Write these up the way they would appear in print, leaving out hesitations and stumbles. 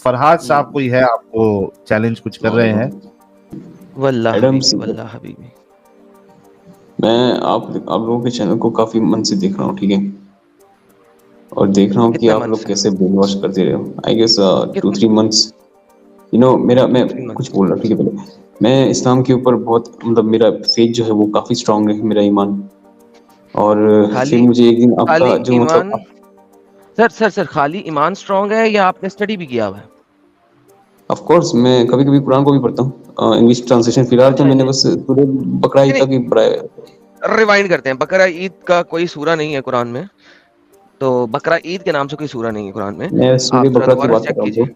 फरहाद साहब कोई है आपको चैलेंज कुछ कर रहे हैं? वल्लाह एडम हबीबी, सी- वल्लाह हबीबी। मैं आप लोगों के चैनल को काफी मन से देख रहा हूँ, ठीक है, और देख रहा हूँ कि कितने आप मन लोग से? कैसे ब्रेन वॉश करते रहे हो। आई गेस 2-3 कितने? मंथ्स। मेरा मैं 3 कुछ मंथ? बोल रहा हूँ, ठीक है। पहले मैं इस्लाम के ऊपर बहुत, मतलब मेरा फेथ जो है वो काफी स्ट्रांग है, मेरा ईमान। और फिर खाली मुझे एक दिन खाली आपका जो ईमान? मतलब सर खाली ईमान स्ट्रांग है या आपने स्टडी भी किया हुआ है? ऑफ कोर्स मैं कभी कभी कुरान को भी पढ़ता हूँ, इंग्लिश ट्रांसलेशन। फिलहाल तो अच्छा मैंने ये बस सूरह बकरा ईद नहीं, तक ही पढ़ा है। रिवाइंड करते हैं। बकरा ईद का कोई सूरा नहीं है कुरान में, तो बकरा ईद के नाम से कोई सूरा नहीं है कुरान में। मैं सूरह आप जरा बकरा की दोबारा बात कर चेक रहा हूँ कीजिए। ब्रो।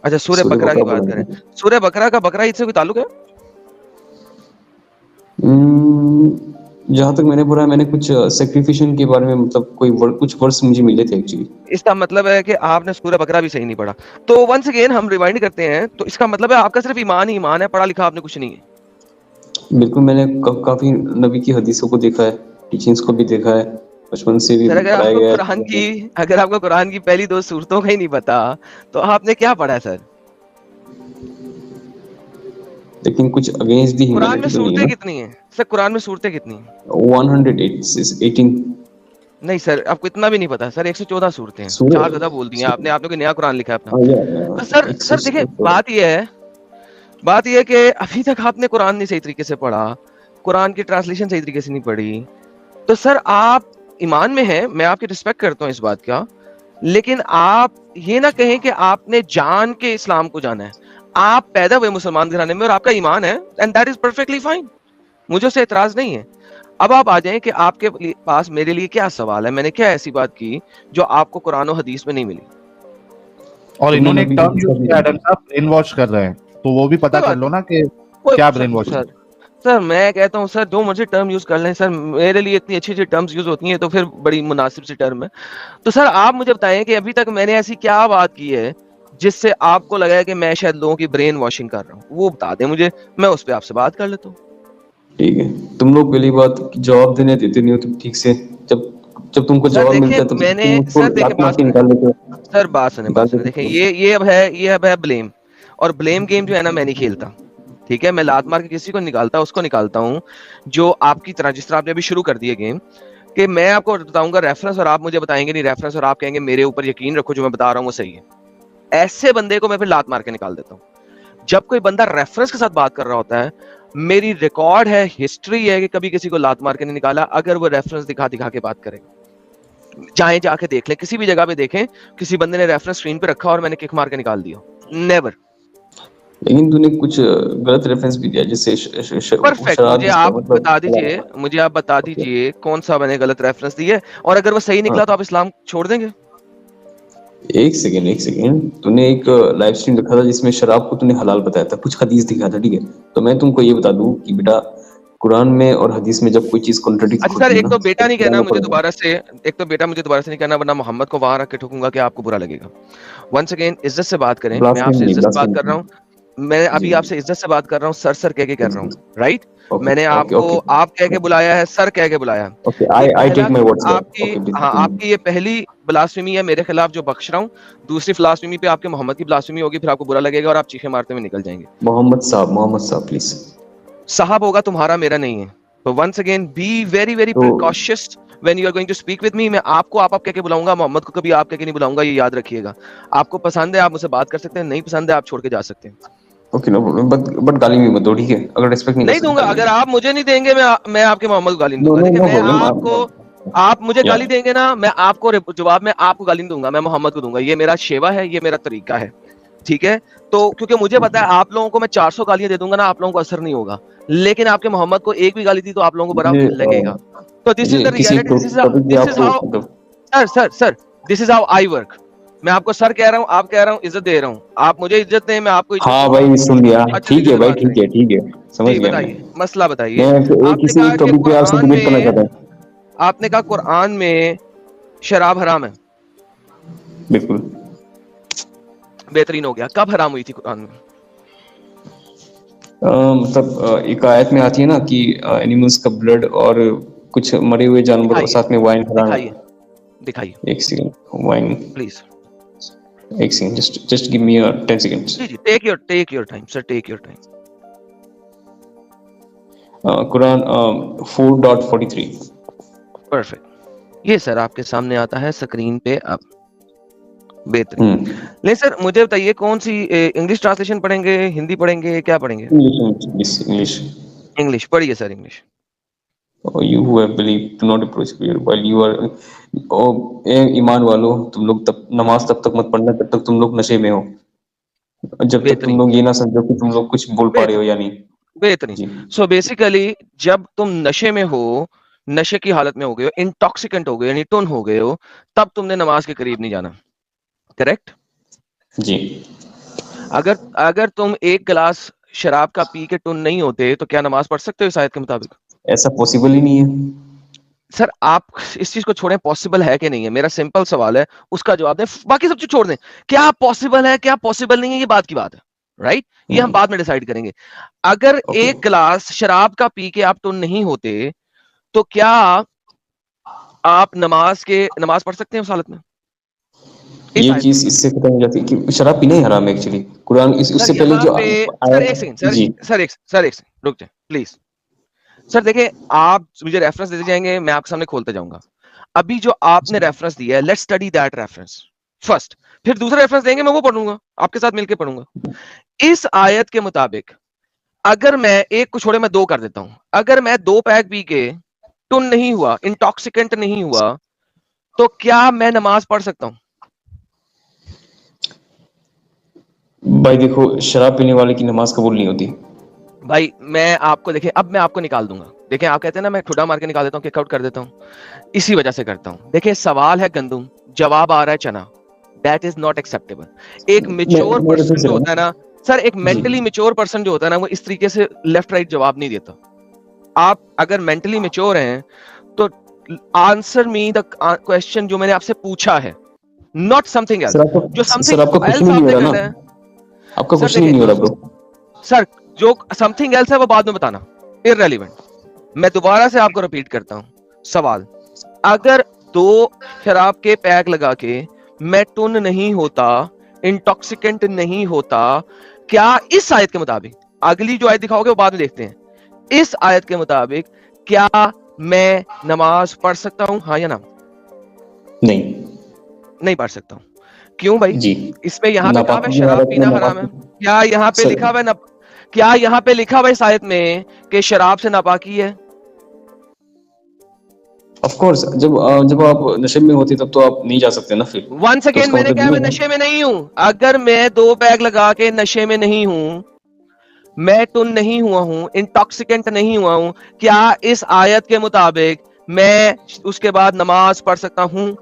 अच्छा, सूर्य सूरह बकरा बकरा की बात बोला करें। मैंने। सूर्य बकरा का बकरा ईद से कोई ताल्लुक है? जहाँ तक मैंने पढ़ा है, मैंने कुछ सेक्रिफिकेशन के बारे में, मतलब कुछ वर्ड्स मुझे मिले थे एक्चुअली। इसका मतलब है कि आपने सूर्य बकरा भी सही नहीं पढ़ा। तो वंस अगेन हम रिवाइंड करते हैं, तो इसका मतलब है आपका सिर्फ ईमान ही ईमान है, पढ़ा लिखा आपने कुछ नहीं है। बिल्कुल, मैंने काफी नबी की हदीसों को देखा है, टीचिंग्स को भी देखा है, बचपन से भी सर पढ़ाया गया है चीज़ों को। अगर आपको कुरान की पहली 2 सूरतों का ही नहीं पता, तो आपने क्या पढ़ा है सर? लेकिन कुछ अगेंस्ट दी कुरान में ह्यूमैनिटी तो नहीं है सूरतें ना? कितनी हैं? सर कुरान में सूरतें कितनी हैं? 118। नहीं सर, आपको इतना भी नहीं पता सर। 114 सूरतें हैं। सूरह 4 ज्यादा बोल दी हैं आपने। आपने कोई नया कुरान लिखा है अपना? या तो सर देखिए, बात ये है कि अभी तक आपने कुरान नहीं सही तरीके से पढ़ा, कुरान की ट्रांसलेशन सही तरीके से नहीं पढ़ी। तो सर आप ईमान में हैं, मैं आपकी रिस्पेक्ट करता हूँ इस बात का, लेकिन आप ये ना कहें कि आपने जान के इस्लाम को जाना है। आप पैदा हुए मुसलमान घराने में और आपका ईमान है, and that is perfectly fine. मुझे उससे एतराज नहीं है। अब आप आ जाएं कि आपके पास मेरे लिए क्या सवाल है, मैंने क्या ऐसी बात की जो आपको कुरान और हदीस में नहीं मिली? और तुमने इन्होंने एक नबी की टर्म यूज हदीस भी किया देखी? एडम साहब, ब्रेन वॉश कर रहे हैं, तो वो भी पता कोई कर बात लो नहीं। ना कि कोई क्या sir brain wash. Sir sir मैं कहता हूँ सर, जो मर्जी टर्म यूज कर लें सर, मेरे लिए इतनी अच्छी अच्छी टर्म्स यूज होती हैं तो फिर बड़ी मुनासिब सी टर्म है। तो सर आप मुझे बताएं कि अभी तक मैंने ऐसी क्या बात की है जिससे आपको लगा है कि मैं शायद लोगों की ब्रेन वॉशिंग कर रहा हूँ, वो बता दें मुझे, मैं उस पर आपसे बात कर लेता हूँ। ठीक है, तुम लोग पहली बात जवाब देते नहीं हो तुम ठीक से। जब जब तुमको सर जवाब देखिए मिलता है तो मैंने तुम उसको सर देखिए लात मार बात के सुने निकाल देते हो। सर, बात सुने देखिए, हो। ये अब है ब्लेम। और ब्लेम गेम जो है ना, मैं नहीं खेलता। ठीक है, मैं लात मार के किसी को निकालता उसको निकालता हूँ जो आपकी तरह, जिस तरह आपने अभी शुरू कर दिए गेम, कि मैं आपको बताऊंगा रेफरेंस और आप मुझे बताएंगे नहीं रेफरेंस, और आप कहेंगे मेरे ऊपर यकीन रखो जो मैं बता रहा हूँ वो सही है। ऐसे बंदे को मैं फिर लात मार के निकाल देता हूँ। जब कोई बंदा रेफरेंस के साथ बात कर रहा होता है, मेरी रिकॉर्ड है, हिस्ट्री है कि कभी किसी को लात मार के नहीं निकाला, अगर वो रेफरेंस दिखा दिखा के बात करेगा। चाहे जाके देख ले, किसी भी जगह पे देखें, किसी बंदे ने रेफरेंस स्क्रीन पे रखा और मैंने किक मार के निकाल दिया, नेवर। लेकिन तूने कुछ गलत रेफरेंस भी दिया, जैसे परफेक्ट, शराब जिसका मतलब मुझे आप बता दीजिए कौन सा मैंने गलत रेफरेंस दिया है, और अगर वो सही हाँ, निकला तो आप इस्लाम छोड़ देंगे? एक सेकेंड, तूने एक लाइव स्ट्रीम रखा था जिसमें शराब को तूने हलाल बताया था, कुछ हदीस दिखा था, ठीक है। तो मैं तुमको ये बता दूं कि बेटा, कुरान में और हदीस में जब कोई चीज कॉन्ट्रडिक्ट अच्छा सर, होती है ना, तो कहना बताना मुझे पड़ेगा। दोबारा से, एक तो बेटा मुझे दोबारा से नहीं कहना, वरना मोहम्मद को वहां रख के ठोकूंगा कि आपको बुरा लगेगा। वंस अगेन इज्जत से बात करें, मैं ब्लास्फेमी आपसे नहीं, इज्जत से बात कर रहा ब्लास्फेमी। हूँ। मैं जी अभी आपसे इज्जत से बात कर रहा हूँ, सर सर कह के कर रहा हूँ, राइट? ओके मैंने ओके आपको ओके आप कह के बुलाया है, सर कह के बुलाया है। ओके। ये आई पहला टेक माय वर्ड्स बैक। आपकी, ओके हाँ प्लीज। आपकी ये पहली ब्लास्फेमी है मेरे खिलाफ जो बख्श रहा हूँ। दूसरी ब्लास्फेमी पे आपके मोहम्मद की ब्लास्फेमी होगी, फिर आपको बुरा लगेगा और आप चीखे मारते हुए निकल जाएंगे। मोहम्मद साहब प्लीज। साहब होगा तुम्हारा, मेरा नहीं है। तो once again be very very तो precautious when you are going to speak with me. मैं आपको आप कह के बुलाऊंगा, मोहम्मद को कभी आप कह के नहीं बुलाऊंगा, ये याद रखिएगा। आपको पसंद है आप मुझसे बात कर सकते हैं, नहीं पसंद है आप छोड़ के जा सकते हैं। ओके, नो प्रॉब्लम, बट गाली भी मत दो, ठीक है? अगर रिस्पेक्ट नहीं कर नहीं दूंगा, सकते अगर मेरी। आप मुझे नहीं देंगे, मैं आपके मोहम्मद को गाली नहीं नो दूंगा। नो देखिए नो मैं प्रॉब्लम। आपको, आप मुझे या गाली देंगे ना, मैं आपको जवाब में आपको गाली नहीं दूंगा, मैं मोहम्मद को दूंगा। ये मेरा शेवा है, ये मेरा तरीका है, ठीक है? तो क्योंकि मुझे पता है आप लोगों को मैं 400 गालियां दे दूंगा ना, आप लोगों को असर नहीं होगा, लेकिन आपके मोहम्मद को एक भी गाली दी तो आप लोगों को बड़ा मुझे लगेगा। तो दिस इज मुझे द किसी रियलिटी, टॉपिक पे दिस इज आपको हाउ, मतलब। Sir this is how I work. मैं आपको सर कह रहा हूँ, आप कह रहा हूँ, इज्जत दे रहा हूँ, आप मुझे इज्जत दें, मैं आपको इज्जत हाँ दूं। भाई, सुन लिया। अच्छे ठीक तरीके है से भाई, बात करें। ठीक है, समझ जी गया मैं। बताइए, मसला बताइए। मैं आपने किसी कहा एक कि टॉपिक पे आपसे कुरान डिबेट करना में, चाहता हूँ। आपने कहा कुरान में शराब हराम है। बिल्कुल। बेहतरीन हो गया, कब हराम हुई थी कुरान में? मतलब एक आयत में आती है ना कि एनिमल्स का ब्लड और कुछ मरे हुए जानवर और दिखाइए, साथ में वाइन हराम है। दिखाइए, दिखाइए एक सेकंड, वाइन। प्लीज। एक second, just give me 10 seconds. जी जी, take your time sir, take your time. Quran 4.43. Perfect, ये सर आपके सामने आता है स्क्रीन पे अब। बेहतरीन। नहीं सर, मुझे बताइए कौन सी इंग्लिश ट्रांसलेशन पढ़ेंगे, हिंदी पढ़ेंगे, क्या पढ़ेंगे? English. इंग्लिश पढ़िए sir, English. You who have believed do not approach prayer while you are ईमान वालों, तुम लोग तब नमाज तब तक मत पढ़ना जब तक तुम लोग नशे में हो, जब तक तुम लोग ये ना समझो कि तुम लोग कुछ बोल पा रहे हो या नहीं। बेहतरीन। सो बेसिकली जब तुम नशे में हो, नशे की हालत में हो गए हो, इंटॉक्सिकेंट हो गए, यानी टुन हो गए हो, तब तुमने नमाज के करीब नहीं जाना। करेक्ट जी। अगर तुम एक गिलास शराब का पी के टुन नहीं होते तो क्या नमाज पढ़ सकते हो इस आयत के मुताबिक? ऐसा पॉसिबल ही नहीं है सर आप इस चीज को छोड़ें, पॉसिबल है कि नहीं है, मेरा सिंपल सवाल है, उसका जवाब दें, बाकी सब चीज छोड़ दें। क्या पॉसिबल है, क्या पॉसिबल नहीं है, ये बात की बात है, राइट? ये हम बाद में डिसाइड करेंगे। अगर एक गिलास शराब का पी के आप टुन नहीं होते तो क्या आप नमाज पढ़ सकते हैं उस हालत में? ये चीज इससे खत्म हो जाती है कि शराब पीना ही हराम है एक्चुअली। कुरान उससे पहले जो सर एक सेकंड रुक जाए प्लीज। सर देखिए, आप मुझे रेफरेंस देते जाएंगे, मैं आपके सामने खोलते जाऊंगा। अभी जो आपने रेफरेंस दिया है, let's study that reference first, फिर दूसरा रेफरेंस देंगे, मैं वो पढ़ूंगा, आपके साथ मिलकर पढ़ूंगा। इस आयत के मुताबिक अगर मैं एक को छोड़े मैं दो कर देता हूं, अगर मैं 2 पैक पी के टुन नहीं हुआ, इंटॉक्सिकेंट नहीं हुआ, तो क्या मैं नमाज पढ़ सकता हूं? भाई देखो, शराब पीने वाले की नमाज कबूल नहीं होती। भाई मैं आपको देखिए, अब मैं आपको निकाल दूंगा। देखिए आप कहते हैं ना मैं ठुड्डा मार के निकाल देता हूं, किक आउट कर देता हूं, इसी वजह से करता हूं। देखिए सवाल है गंदुम, जवाब आ रहा है चना, दैट इज नॉट एक्सेप्टेबल। एक मेच्योर पर्सन जो होता है ना सर, एक मेंटली मेच्योर पर्सन जो होता है ना, वो इस तरीके से लेफ्ट राइट जवाब नहीं देता। आप अगर मेंटली मेच्योर हैं तो आंसर मी द क्वेश्चन जो मैंने आपसे पूछा है, नॉट समथिंग एल्स। जो समथिंग एल्स आपने करना है, आपका कुछ नहीं हो रहा ब्रो। सर जो समथिंग एल्स है वो बाद में बताना, इररेलेवेंट। मैं दोबारा से आपको रिपीट करता हूं सवाल। अगर 2 शराब के पैक लगा के मैं टुन नहीं होता, इंटॉक्सिकेंट नहीं होता, क्या इस आयत के मुताबिक, अगली जो आयत दिखाओगे वो बाद में देखते हैं, इस आयत के मुताबिक क्या मैं नमाज पढ़ सकता हूं, हाँ या ना? नहीं पढ़ सकता हूं। क्यों भाई जी? इसमें यहाँ पे कहा है शराब पीना हराम है, क्या यहाँ पे लिखा हुआ है क्या यहाँ पे लिखा हुआ इस आयत में कि शराब से नापाकी है? ऑफ कोर्स, जब आप नशे में होते तब तो आप नहीं जा सकते ना फिर। वंस अगेन मैंने कहा मैं नशे में नहीं हूं। अगर मैं 2 पैक लगा के नशे में नहीं हूं, मैं टुन नहीं हुआ हूं, इंटॉक्सिकेंट नहीं हुआ हूं, क्या इस आयत के मुताबिक मैं उसके बाद नमाज पढ़ सकता हूं?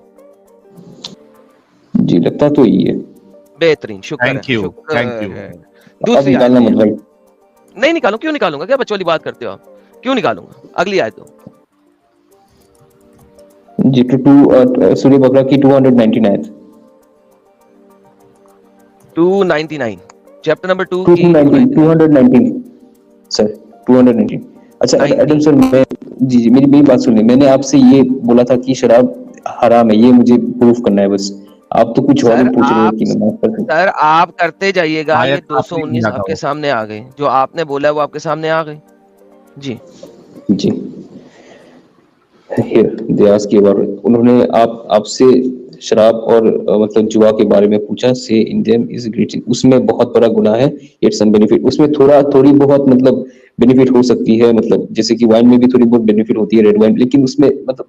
जी लगता तो यही है। बेहतरीन, शुक्र है। Thank you. दूसरी आयत नहीं निकालूं? क्यों निकालूंगा, क्या बच्चों वाली बात करते हो आप? क्यों निकालूंगा? अगली आयत दो जी। सूरह बकरा की 299 चैप्टर नंबर 2 की 219 सर 219। अच्छा एडम सर, मैं जी मेरी बात सुनिए। मैंने आपसे ये बोला था कि शराब हराम है, ये मुझे प्रूफ करना है बस। आप तो कुछ और पूछ रहे हो कि नमाज पढ़। सर आप करते जाइएगा, ये 219 आपके सामने आ गए, जो आपने बोला है वो आपके सामने आ गए। जी उन्होंने आपसे शराब और मतलब जुआ के बारे में पूछा। से इन देम इज ग्रेट, उसमें बहुत बड़ा गुनाह है, इट्स सम बेनिफिट। उसमें थोड़ी बहुत मतलब बेनिफिट हो सकती है, मतलब जैसे कि वाइन में भी थोड़ी बहुत बेनिफिट होती है, रेड वाइन, लेकिन उसमें मतलब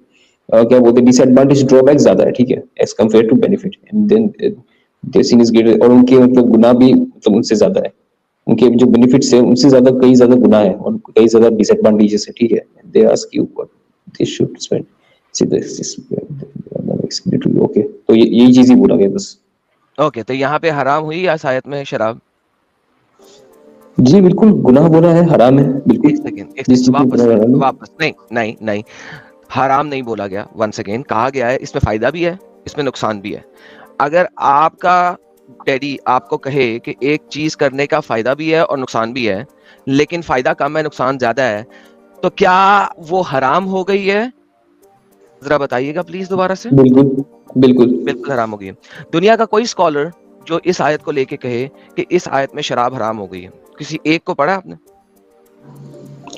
क्या बोलते हैं, डिसएडवांटेज, ड्रॉबैक ज्यादा है, ठीक है, as compare to benefit. And then their sin is greater, और उनके मतलब गुनाह भी मतलब उनसे ज्यादा है। उनके जो बेनिफिट्स है उनसे ज्यादा कई ज्यादा गुनाह है और कई ज्यादा डिसएडवांटेजेस है, ठीक है। They ask you what they should spend, see this okay. तो यही चीज ही बोला गया बस। ओके, तो यहाँ पे हराम हुई या आयत में शराब? जी बिल्कुल, गुनाह बोला है, हराम है बिल्कुल। वापस नहीं, हराम नहीं बोला गया। वंस अगेन कहा गया है इसमें फायदा भी है, इसमें नुकसान भी है। अगर आपका डैडी आपको कहे कि एक चीज करने का फायदा भी है और नुकसान भी है, लेकिन फायदा कम है नुकसान ज्यादा है, तो क्या वो हराम हो गई है? जरा बताइएगा प्लीज दोबारा से। बिल्कुल हराम हो गई है। दुनिया का कोई स्कॉलर जो इस आयत को लेके कहे कि इस आयत में शराब हराम हो गई है? किसी एक को पढ़ा आपने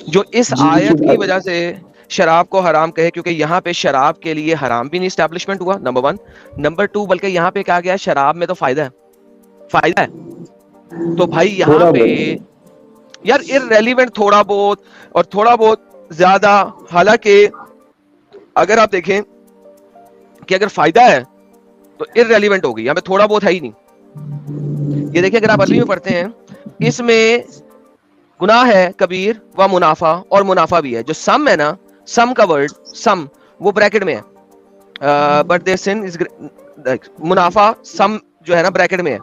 जो इस जी आयत देखिए, की वजह से शराब को हराम कहे? क्योंकि यहाँ पे शराब के लिए हराम भी नहीं स्टैब्लिशमेंट हुआ, नंबर 1। नंबर 2, बल्कि यहाँ पे कहा गया शराब में तो फायदा है, फायदा है। तो भाई यहाँ थोड़ा पे बहुत यार इररेलेवेंट थोड़ा बहुत और थोड़ा बहुत ज्यादा, हालांकि अगर आप देखें कि अगर फायदा है तो इररेलेवेंट होगी, यहाँ पे थोड़ा बहुत है ही नहीं। ये देखिए, अगर आप अरबी जी में पढ़ते हैं, इसमें गुनाह है कबीर व मुनाफा, और मुनाफा भी है। जो सम है ना, सम का वर्ड सम वो ब्रैकेट में है, बट दे सिन इज, मुनाफा सम जो है ना ब्रैकेट में है,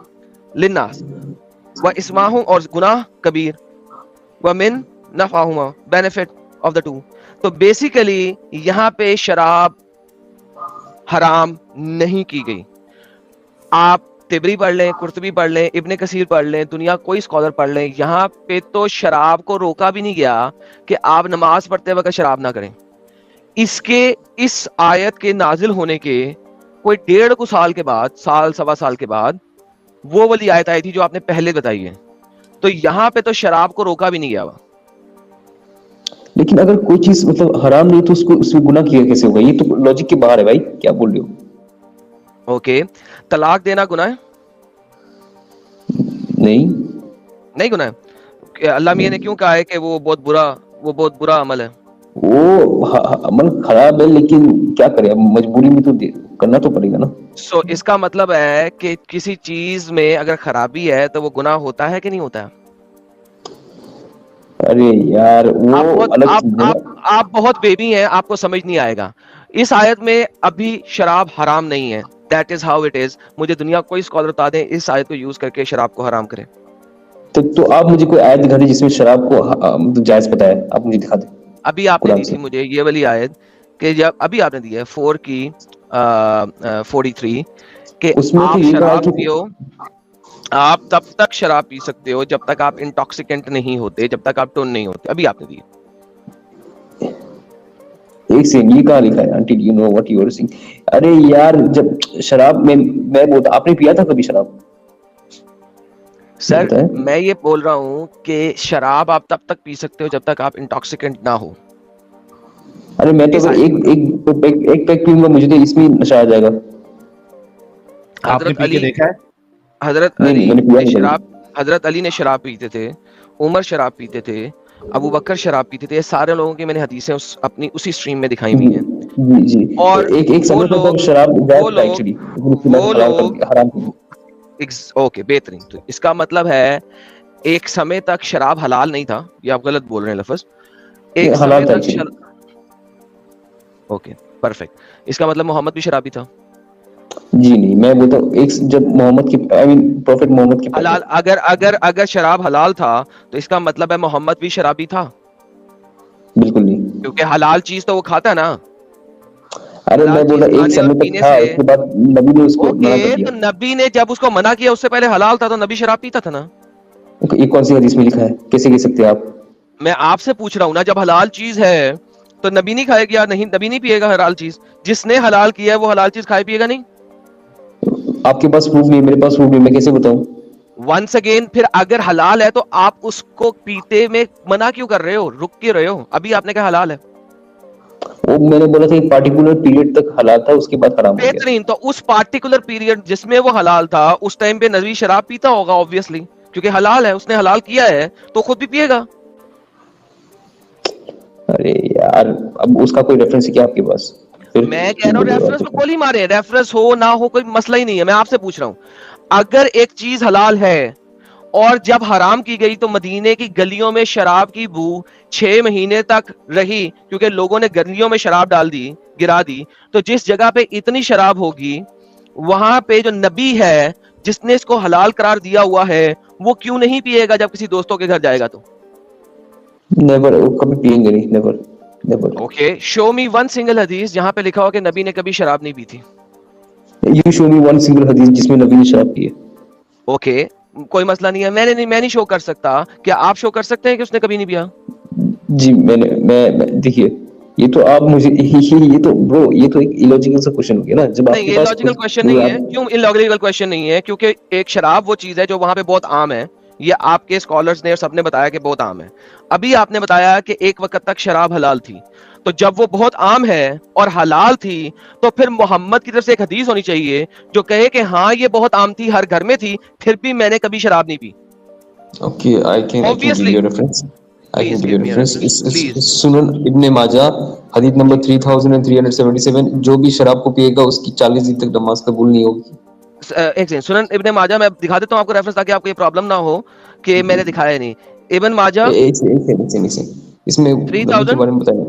लिन्नास व इस्माहुम, और गुनाह कबीर व मिन नफाहुमा, बेनिफिट ऑफ द टू। तो बेसिकली यहाँ पे शराब हराम नहीं की गई। आप तिबरी पढ़ लें, कुर्तुबी पढ़ लें, इब्ने कसीर पढ़ लें, दुनिया कोई स्कॉलर पढ़ लें, यहाँ पे तो शराब को रोका भी नहीं गया कि आप नमाज पढ़ते वक्त शराब ना करें। इसके इस आयत के नाजिल होने के कोई 1.5 साल के बाद, साल सवा साल के बाद, वो वाली आयत आई थी जो आपने पहले बताई है। तो यहाँ पे तो शराब को रोका भी नहीं गया हुआ। लेकिन अगर कोई चीज मतलब हराम नहीं तो उसको उसमें गुनाह किया कैसे होगा? ये तो लॉजिक के बाहर है भाई, क्या बोल रहे हो? ओके, तलाक देना गुनाह है? नहीं नहीं गुनाह है। अल्लाह मियां ने क्यों कहा है कि वो बहुत बुरा अमल है? वो अमल खराब है, लेकिन क्या करें, अब मजबूरी में तो करना तो पड़ेगा ना। सो इसका मतलब है कि किसी चीज में अगर खराबी है तो वो गुनाह होता है कि नहीं होता है? अरे यार वो अलग चीज है। आप बहुत बेबी हैं, आपको समझ नहीं आएगा। इस आयत में अभी शराब हराम नहीं है, that is how it is. मुझे दुनिया कोई स्कॉलर बता दें इस आयत को यूज करके शराब को हराम करें। तो आप मुझे कोई आयत दिखा दे जिसमें शराब को मतलब जायज बताया, आप मुझे दिखा दे अभी आपने कुरान दी से। थी मुझे ये वाली आयत कि जब अभी आपने दी है 4 की 43 कि उसमें तो आप ये कहा है शराब कि पियो, आप तब तक शराब पी सकते हो जब तक आप इंटॉक्सिकेंट नहीं होते, जब तक आप टोन नहीं होते। अभी आपने दी। एक से ये कहा लिखा है until you know what you are saying। अरे यार जब शराब में मैं बोलता, आपने पिया था कभी शराब? सर बताएं। मैं ये बोल रहा हूँ कि शराब आप तब तक पी सकते हो जब तक आप इंटॉक्सिकेंट ना हो। अरे मैं तो अगर एक पैक पीऊंगा मुझे तो इसमें नशा आ जाएगा। आपने हजरत पी के अली देखा है? हजरत नहीं अली मैंने पिया ने नहीं कभी। शराब हजरत अली ने शराब पीते थे, उमर शराब पीते थे, अबू बकर शराब पीते थे। ये सारे लोगों की मैंने हदीसें अपनी उसी स्ट्रीम में दिखाई हुई हैं। जी जी। और एक एक वो समय था जब लोग शराब वो जायज था लोग एक्चुअली, लेकिन उसके बाद वो हलाल कर लोग दिया, हराम कर दिया। ओके बेहतरीन। तो इसका मतलब है एक समय तक शराब हलाल नहीं था, ये आप गलत बोल रहे हैं लफ्ज। ये एक हलाल समय था तक एक्चुअली। Okay perfect. इसका मतलब मोहम्मद भी शराबी था। जी नहीं, मैं बोलता हूँ एक जब मोहम्मद की आई मीन प्रॉफिट मोहम्मद के पहले। हलाल अगर अगर अगर शराब हलाल था तो इसका मतलब है मोहम्मद भी शराबी था, बिल्कुल नहीं। क्योंकि हलाल चीज तो वो खाता ना। अरे हलाल मैं बोला चीज एक खाने और समय तक पीने था, से उसके बाद नबी ने उसको मना कर ओके, दिया। तो नबी ने जब उसको मना किया उससे पहले हलाल था, तो नबी शराब पीता था ना। ये कौन सी हदीस में लिखा है, कैसे कह सकते हैं आप? मैं आपसे पूछ रहा हूँ ना, जब हलाल चीज है तो नबी नहीं खाएगा? नहीं, नबी नहीं पिएगा हलाल चीज। जिसने हलाल किया है वो हलाल चीज खाए पिएगा नहीं। आपके पास प्रूफ नहीं, मेरे पास प्रूफ नहीं, मैं कैसे बताऊं? वंस अगेन, फिर अगर हलाल है तो आप उसको पीते में मना क्यों कर रहे हो, रुक क्यों रहे हो? अभी आपने कहा हलाल है। वो मैंने बोला था एक पार्टिकुलर पीरियड तक हलाल था, उसके बाद हराम हो गया। बेहतरीन। तो उस पार्टिकुलर पीरियड जिसमें वो हलाल था उस टाइम पे नबी शराब पीता होगा ऑब्वियसली, क्योंकि हलाल है, उसने हलाल किया है तो खुद भी पिएगा। अरे यार अब उसका कोई रेफरेंस है क्या आपके पास? फिर मैं कह रहा हूँ रेफरेंस में गोली मारे, रेफरेंस हो ना हो कोई मसला ही नहीं है। मैं आपसे पूछ रहा हूँ, अगर एक चीज हलाल है और जब हराम की गई तो मदीने की गलियों में शराब की बू 6 महीने तक रही, क्योंकि लोगों ने गलियों में शराब डाल दी, गिरा दी। तो जिस जगह पे इतनी शराब होगी वहां पे जो नबी है जिसने इसको हलाल करार दिया हुआ है वो क्यों नहीं पिएगा जब किसी दोस्तों के घर जाएगा तो? नेवर, कभी पिएंगे नहीं, नेवर नेवर। ओके, शो मी वन सिंगल हदीस जहां पे लिखा हो कि नबी ने कभी शराब नहीं पी थी। You show me one single हदीस जिसमें नबी ने शराब पी है। ओके, मैं नहीं मैं नहीं शो कर सकता, क्या आप शो कर सकते हैं कि उसने कभी नहीं पिया? जी मैं देखिए ये तो आप मुझे ये तो ब्रो, ये तो एक इलॉजिकल सा क्वेश्चन हो गया ना, जब नहीं, आपके ये पास लॉजिकल क्वेश्चन नहीं है। क्यों इलॉजिकल क्वेश्चन नहीं है? क्योंकि एक शराब वो चीज है जो वहां पे बहुत आम है। ये आपके स्कॉलर्स ने और सबने बताया कि बहुत आम है। अभी आपने बताया कि एक वक्त तक शराब हलाल थी, तो जब वो बहुत आम है और हलाल थी, तो फिर मोहम्मद की तरफ से एक हदीस होनी चाहिए जो कहे कि हाँ ये बहुत आम थी, हर घर में थी, फिर भी मैंने कभी शराब नहीं P. Okay, I can give obviously. You reference. I can please give you give me reference. Reference please. सुनन इब्ने माजा, हदीस नंबर 3377, जो भी शराब को पिएगा उसकी 40 दिन तक नमाज कबूल नहीं होगी। एक सेकंड, सुनन इब्ने माजा मैं दिखा देता हूँ आपको रेफरेंस, ताकि आपको ये प्रॉब्लम ना हो कि मैंने दिखाया नहीं। इब्न माजा इसमें नबी के 3000 बारे में बताया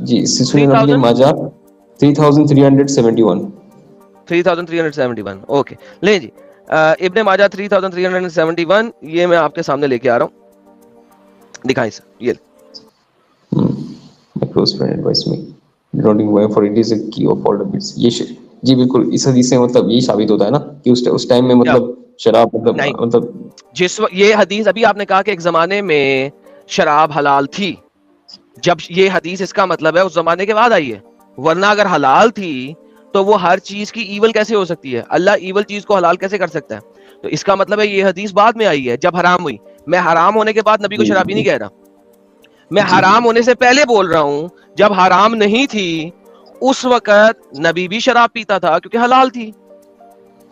जी। सुनन इब्ने 3000 माजा 3371। 3371, ओके। ले जी, इब्ने माजा 3371, ये मैं आपके सामने लेके आ रहा हूँ, दिखाएं सर, ये My close friend advised me not why for it is a key of all habits। जी बिल्कुल, इस हदीस से मतलब यही साबित होता है ना कि उस टाइम में क्या? मतलब शराब नहीं, मतलब ये हदीस अभी आपने कहा कि एक जमाने में शराब हलाल थी, जब ये हदीस इसका मतलब है उस जमाने के बाद आई है, वरना अगर हलाल थी तो वो हर चीज की ईवल कैसे हो सकती है? अल्लाह ईवल चीज को हलाल कैसे कर सकता है? तो इसका मतलब है ये हदीस बाद में आई है, जब हराम हुई। मैं हराम होने के बाद नबी को जी शराबी नहीं कह रहा, मैं जी हराम होने से पहले बोल रहा हूं, जब हराम नहीं थी उस वक्त नबी भी शराब पीता था क्योंकि हलाल थी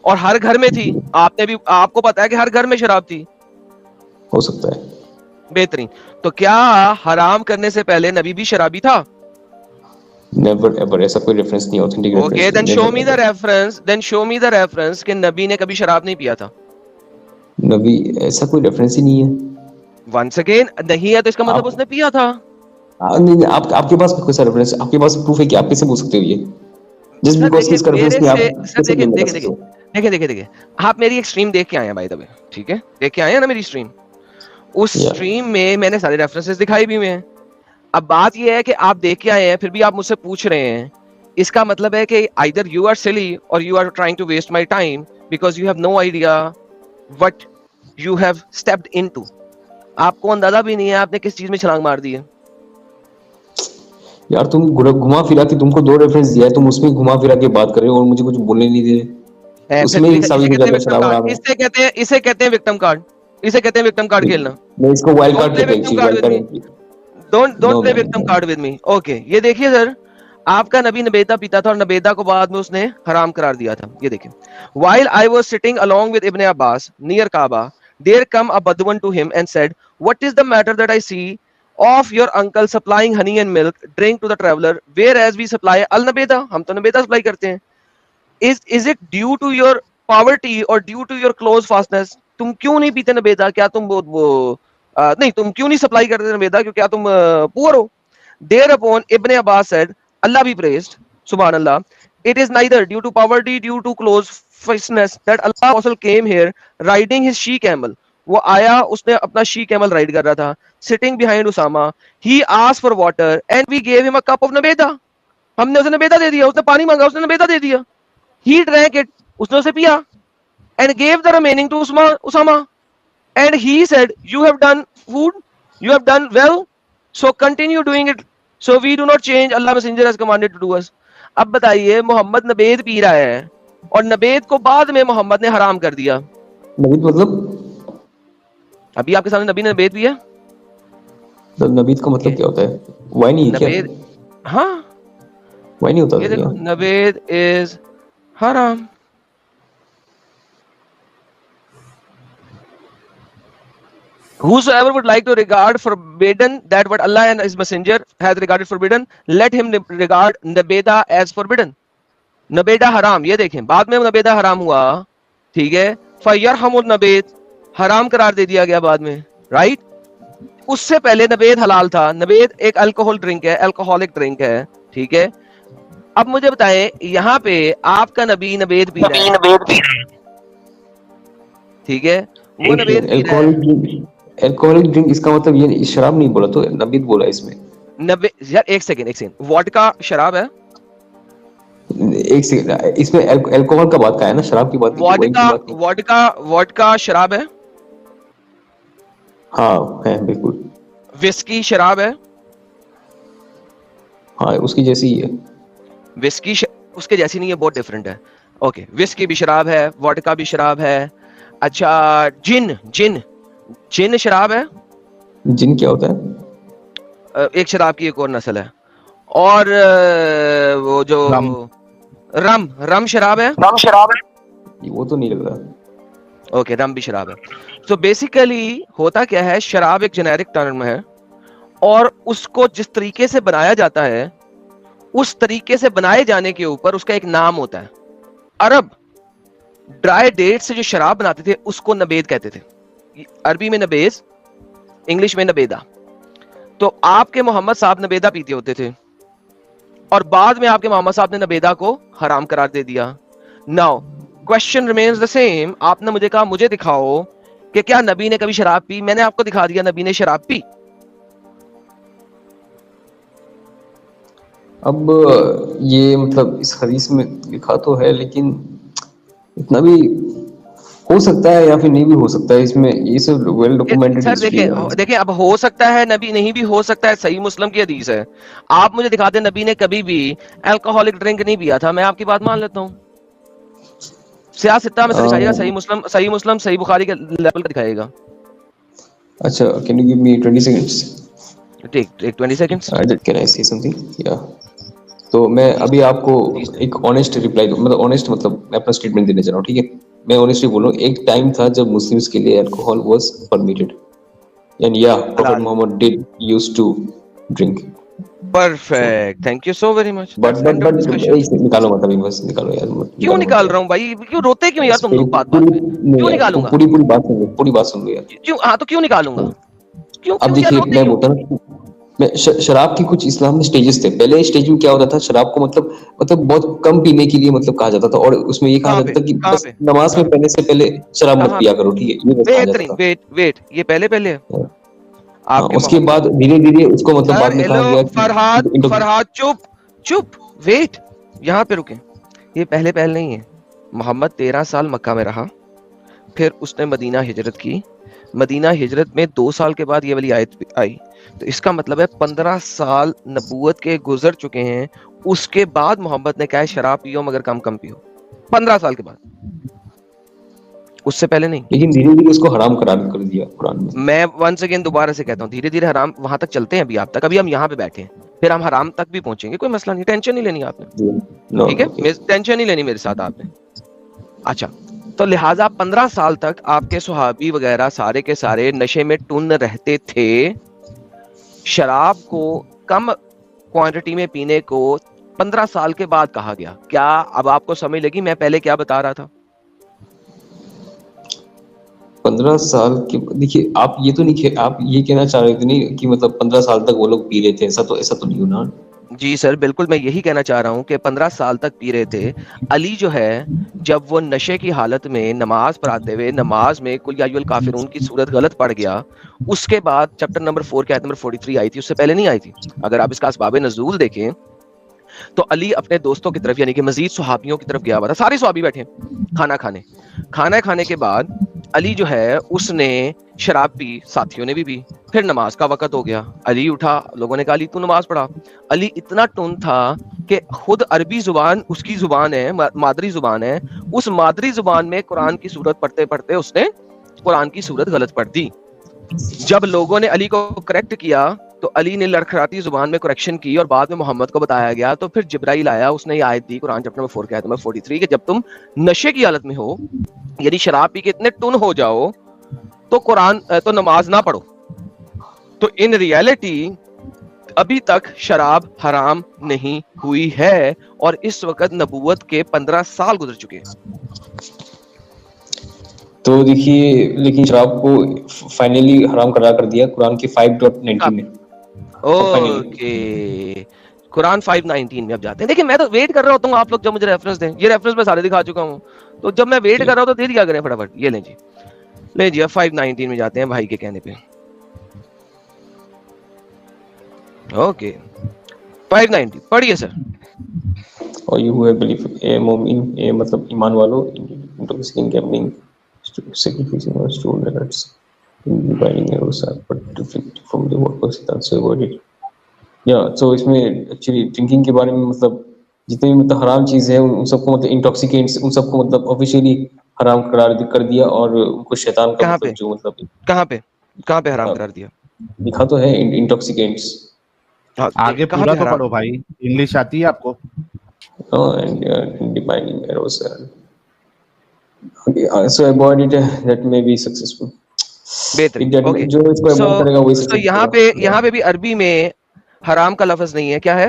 और हर घर में थी। आपको पता है कि हर घर में शराब थी। हो सकता है। बेहतरीन। तो क्या हराम करने से पहले नबी भी शराबी था? नेवर एवर, ऐसा कोई रेफरेंस नहीं, ऑथेंटिक रेफरेंस ओके, नहीं, never ever. Then show me the reference कि नबी ने कभी शराब नहीं पिया था। नबी, ऐसा कोई रेफरेंस ही नहीं है। वंस अगेन, नहीं है तो इसका मतलब आप उसने पिया था। नहीं नहीं, आपके पास कोई सा रेफरेंस, आपके पास प्रूफ है कि आप कैसे बोल सकते हो ये? जस्ट सर बिकॉज देखिए, इसका रेफरेंस मेरे नहीं, से आप सर कैसे देखिए ब्लेम लगा देखिए सकते देखिए हो? देखिए देखिए देखिए आप मेरी एक स्ट्रीम देख के आए हैं बाय द वे, ठीक है? देख के आए हैं ना मेरी स्ट्रीम? उस या स्ट्रीम में मैंने सारे रेफरेंसेस दिखाई भी हुए हैं। अब बात यह है कि आप देख के आए हैं फिर भी आप मुझसे पूछ रहे हैं, इसका मतलब है कि आइदर यू आर सिली और you are trying to waste my time because you have no idea what you have stepped into. आपको अंदाजा भी नहीं है आपने किस चीज में छलांग मार दी है। यार, तुम घुमा फिरा के तुमको दो रेफरेंस दिया है, तुम उसमें घुमा फिरा के बात कर रहे हो और मुझे कुछ बोलने नहीं दे रहे। फिर उसमें ही इसे साबित हो कहते हैं जाता है विक्टिम शराब कार्ड, हराम है। इसे कहते हैं विक्टिम कार्ड, इसे कहते हैं विक्टिम कार्ड खेलना। नहीं, इसको वाइल्ड डोंट कार्ड प्ले कहते हैं, victim actually card wild with me, card. Don't know play man, victim card with me. Okay, ये देखिए सर, आपका नबी नबेदा पीता था और नबेदा को बाद में उसने हराम करार दिया था। ये देखिए, while I was sitting along with Ibn Abbas near Kaaba, there come a Badwan to him and said, what is the matter that I see of your uncle supplying honey and milk drink to the traveler, whereas we supply al nabeda? हम तो नबेदा supply करते हैं। is it due to your poverty or due to your close fastness? तुम क्यों नहीं पीते नबेदा? क्या तुम नहीं, तुम क्यों नहीं सप्लाई करते नबेदा? क्यों, क्या तुम पुअर हो? Thereupon Ibn Abbas said, Allah be praised, Subhanallah, it is neither due to poverty, due to close fastness that Allah Apostle came here riding his she camel. वो आया, उसने अपना she camel ride कर रहा था, sitting behind Usama. He asked for water and we gave him a cup of nabeda. हमने उसे नबेदा दे दिया, उसने पानी मांगा, उसने नबेदा दे दिया। He drank it, उसने उसे पिया, and gave the remaining to Usama. And he said, you have done food, you have done well, so continue doing it. So we do not change Allah messenger has commanded to do us. अब बताइए, Mohammad नबेद P रहा है और नबेद को बाद में मोहम्मद ने हराम कर दिया। नबीद मतलब? अभी आपके सामने नबी ने नबेद पिया। तो नबीद का मतलब क्या होता है? वाइन ही क्या? नबेद, हाँ, वाइन ही होता ये है देखो, क्या? नबेद इज हराम। Whosoever would like to regard forbidden that what Allah and His Messenger has regarded forbidden, let him regard nabeda as forbidden. नबेदा हराम, ये देखें, बाद में नबेदा हराम हुआ, ठीक है? फयरहमुल नबेद, हराम करार दे दिया गया बाद में, राइट? उससे पहले नबेद हलाल था। नबेद एक अल्कोहल ड्रिंक है, अल्कोहलिक ड्रिंक है, ठीक है? अब मुझे बताएं, यहाँ पे आपका नबी नबेद पी रहा है, ठीक है? वो नबेद पी रहा है। अल्कोहलिक ड्रिंक, इसका मतलब ये शराब नहीं बोला, तो नबीद बोला इसमें। यार एक सेकेंड, वोडका शराब है? एक सेकंड, इसमें अल्कोहल का बात का है ना, शराब की बात नहीं, वाइन की बात नहीं। वोडका शराब है? हाँ है, बिल्कुल। विस्की शराब है? हाँ उसकी जैसी ही है। विस्की उसके जैसी नहीं है, बहुत डिफरेंट है। ओके, विस्की भी शराब है, वोडका भी शराब है। अच्छा, जिन जिन जिन शराब है। जिन क्या होता है? एक शराब की एक और नस्ल है। और वो जो रम। रम रम शराब है। वो तो नहीं लग रहा। ओके, रम भी शराब है। तो बेसिकली होता क्या है, शराब एक जेनेरिक टर्म है और उसको जिस तरीके से बनाया जाता है उस तरीके से बनाए जाने के ऊपर उसका एक नाम होता है। अरब ड्राई डेट से जो शराब बनाते थे उसको नबेद कहते थे। अरबी में नबेज, इंग्लिश में नबेदा। तो आपके मोहम्मद साहब नबेदा पीते होते थे और बाद में आपके मोहम्मद साहब ने नबेदा को हराम करार दे दिया। Now question remains the same. आपने मुझे कहा मुझे दिखाओ कि क्या नबी ने कभी शराब पी। मैंने आपको दिखा दिया नबी ने शराब पी। अब ये मतलब इस हदीस में लिखा तो है, लेकिन इतना भी हो सकता है या फिर नहीं भी हो सकता है, इसमें ये सब वेल डॉक्यूमेंटेड सर हिस्ट्री है। देखिए अब हो सकता है नबी, नहीं भी हो सकता है। सही मुस्लिम की हदीस है। आप मुझे दिखा दें नबी ने कभी भी अल्कोहलिक ड्रिंक नहीं पिया था, मैं आपकी बात मान लेता हूँ। सियासत्ता में से दिखाइएगा, सही मुस्लिम सही बुखारी के लेवल का दिखाइएगा। अच्छा, can you give me 20 seconds? Take 20 seconds. Can I say something? या तो मैं अभी आपको एक ऑनेस्ट रिप्लाई दूं, मतलब ऑनेस्ट मतलब मैं अपना स्टेटमेंट देने जा रहा हूँ, ठीक है? मैं ऑनेस्टली बोल रहा हूँ, एक टाइम था जब मुस्लिम्स के लिए अल्कोहल वाज परमिटेड एंड या prophet Muhammad did used to drink. Perfect, thank you so very much. But निकालो मत अभी, बस निकालो यार, क्यों निकाल रहा हूँ भाई? क्यों रोते क्यों यार तुम लोग बात बात में? क्यों निकालूंगा? पूरी बात सुन लो, पूरी बात सुन लो यार। क्यों? हाँ तो क्यों निकालूंगा? क्यों अब क्यों यार देखिए रोते मैं क्यों? बोलता ना, मैं शराब की कुछ इस्लाम में स्टेजेस थे। पहले स्टेज में क्या होता था, शराब को मतलब बहुत कम पीने के लिए मतलब कहा जाता था, और उसमें ये कहा कहाँ जाता पे? था कि कहाँ बस पे? नमाज में पढ़ने से पहले शराब मत कहाँ पिया पे? करो, ठीक है? ये बस कहा जाता बेहतरीन। था। वेट ये पहले है। हाँ, आपके उसके मोहम्मद। बाद धीरे धीरे उसको मतलब सर बाद में कहा हेलो गया फरहाद, कि फरहाद चुप चुप। वेट, यहाँ पे रुके। ये पहले नहीं है। मोहम्मद 13 साल मक्का में रहा, फिर उसने मदीना हिजरत की। मदीना हिजरत में 2 साल के बाद ये वाली आयत आई। तो इसका मतलब है 15 साल नबूवत के गुजर चुके हैं। उसके बाद मोहम्मद ने कहा है शराब पियो मगर कम पियो। 15 साल के बाद, उससे पहले नहीं। लेकिन धीरे धीरे उसको हराम करार कर दिया कुरान में। मैं वंस अगेन दोबारा से कहता हूँ, धीरे धीरे हराम वहां तक चलते हैं। अभी आप तक, अभी हम यहाँ पे बैठे हैं, फिर हम हराम तक भी पहुंचेंगे। कोई मसला नहीं, टेंशन नहीं लेनी आपने, नो ठीक है? टेंशन नहीं लेनी मेरे साथ आपने। अच्छा, तो लिहाजा 15 साल तक आपके सुहाबी वगैरह सारे के सारे नशे में टुन रहते थे। शराब को कम क्वांटिटी में पीने को 15 साल के बाद कहा गया। क्या अब आपको समझ लगी मैं पहले क्या बता रहा था? 15 साल के, देखिए आप ये तो नहीं, आप ये कहना चाह रहे थे नहीं कि मतलब 15 साल तक वो लोग पी रहे थे, ऐसा तो नहीं हो ना? जी सर बिल्कुल, मैं यही कहना चाह रहा हूं कि 15 साल तक पी रहे थे। अली जो है, जब वो नशे की हालत में नमाज पढ़ाते हुए नमाज में कुल या अय्युहल काफिरून की सूरत गलत पड़ गया, उसके बाद चैप्टर नंबर 4 की आयत नंबर 43 आई थी, उससे पहले नहीं आई थी। अगर आप इसका असबाब नज़ूल देखें तो अली अपने दोस्तों की तरफ यानी कि मजीद सुहाबियों की तरफ गया हुआ था। सारे सुहाबी बैठे खाना खाने के बाद अली जो है उसने शराब पी, साथियों ने भी पी। फिर नमाज का वक्त हो गया, अली उठा, लोगों ने कहा अली तू नमाज पढ़ा। अली इतना टुन था कि खुद अरबी जुबान उसकी जुबान है, मादरी जुबान है। उस मादरी जुबान में कुरान की सूरत पढ़ते पढ़ते उसने कुरान की सूरत गलत पढ़ दी। जब लोगों ने अली को करेक्ट किया तो अली ने लड़खड़ाती जुबान में करेक्शन की और बाद में मोहम्मद को बताया गया। तो फिर जिब्राइल आया, उसने ये आयत दी कुरान चैप्टर नंबर 4 की आयत नंबर 43 कि जब तुम नशे की हालत में हो, यदि शराब पी के इतने टुन हो जाओ तो कुरान तो नमाज ना पढ़ो। तो इन रियलिटी अभी तक शराब हराम नहीं हुई है और इस वक्त नबूवत के 15 साल गुजर चुके हैं। तो देखिए, लेकिन शराब को फाइनली हराम करार कर दिया कुरान के 5.19 में। ओके, कुरान 5:19 में अब जाते हैं। देखिए मैं तो वेट कर रहा होता हूँ आप लोग जब मुझे रेफरेंस दें। ये रेफरेंस मैं सारे दिखा चुका हूँ, तो जब मैं वेट कर रहा हूँ तो दे दिया करें फटाफट। ये लें जी अब 5:19 में जाते हैं भाई के कहने पे। ओके 5:19 पढ़िए सर। और यू हुए बिलीफ ए मोमिन, ए मतलब ईमान वालों, intoxicating gambling, sacrificing or stolen nuts, in binding arrows are but different from the what was it also avoided. या सो इसमें एक्चुअली ड्रिंकिंग के बारे में मतलब जितनी भी मतलब हराम चीज़ है उन सबको मतलब इंटॉक्सिकेंट्स उन सबको मतलब ऑफिशियली हराम कर दिया और उनको शैतान का कहाँ मतलब पे जो मतलब कहाँ पे हराम करार दिया? लिखा तो है इंटॉक्सिकेंट्स हाँ, आगे कहाँ पूरा पे तो हराम? पढ़ो भाई, इंग्लिश आती है आपको? and defining errors. Okay, so avoid it that may be successful. बेहतरीन, ओके। जो इसको सो अवॉइड करेगा वही सो सक्सेस करेगा। यहाँ पे भी अरबी में हराम का लफ्ज नहीं है, क्या है?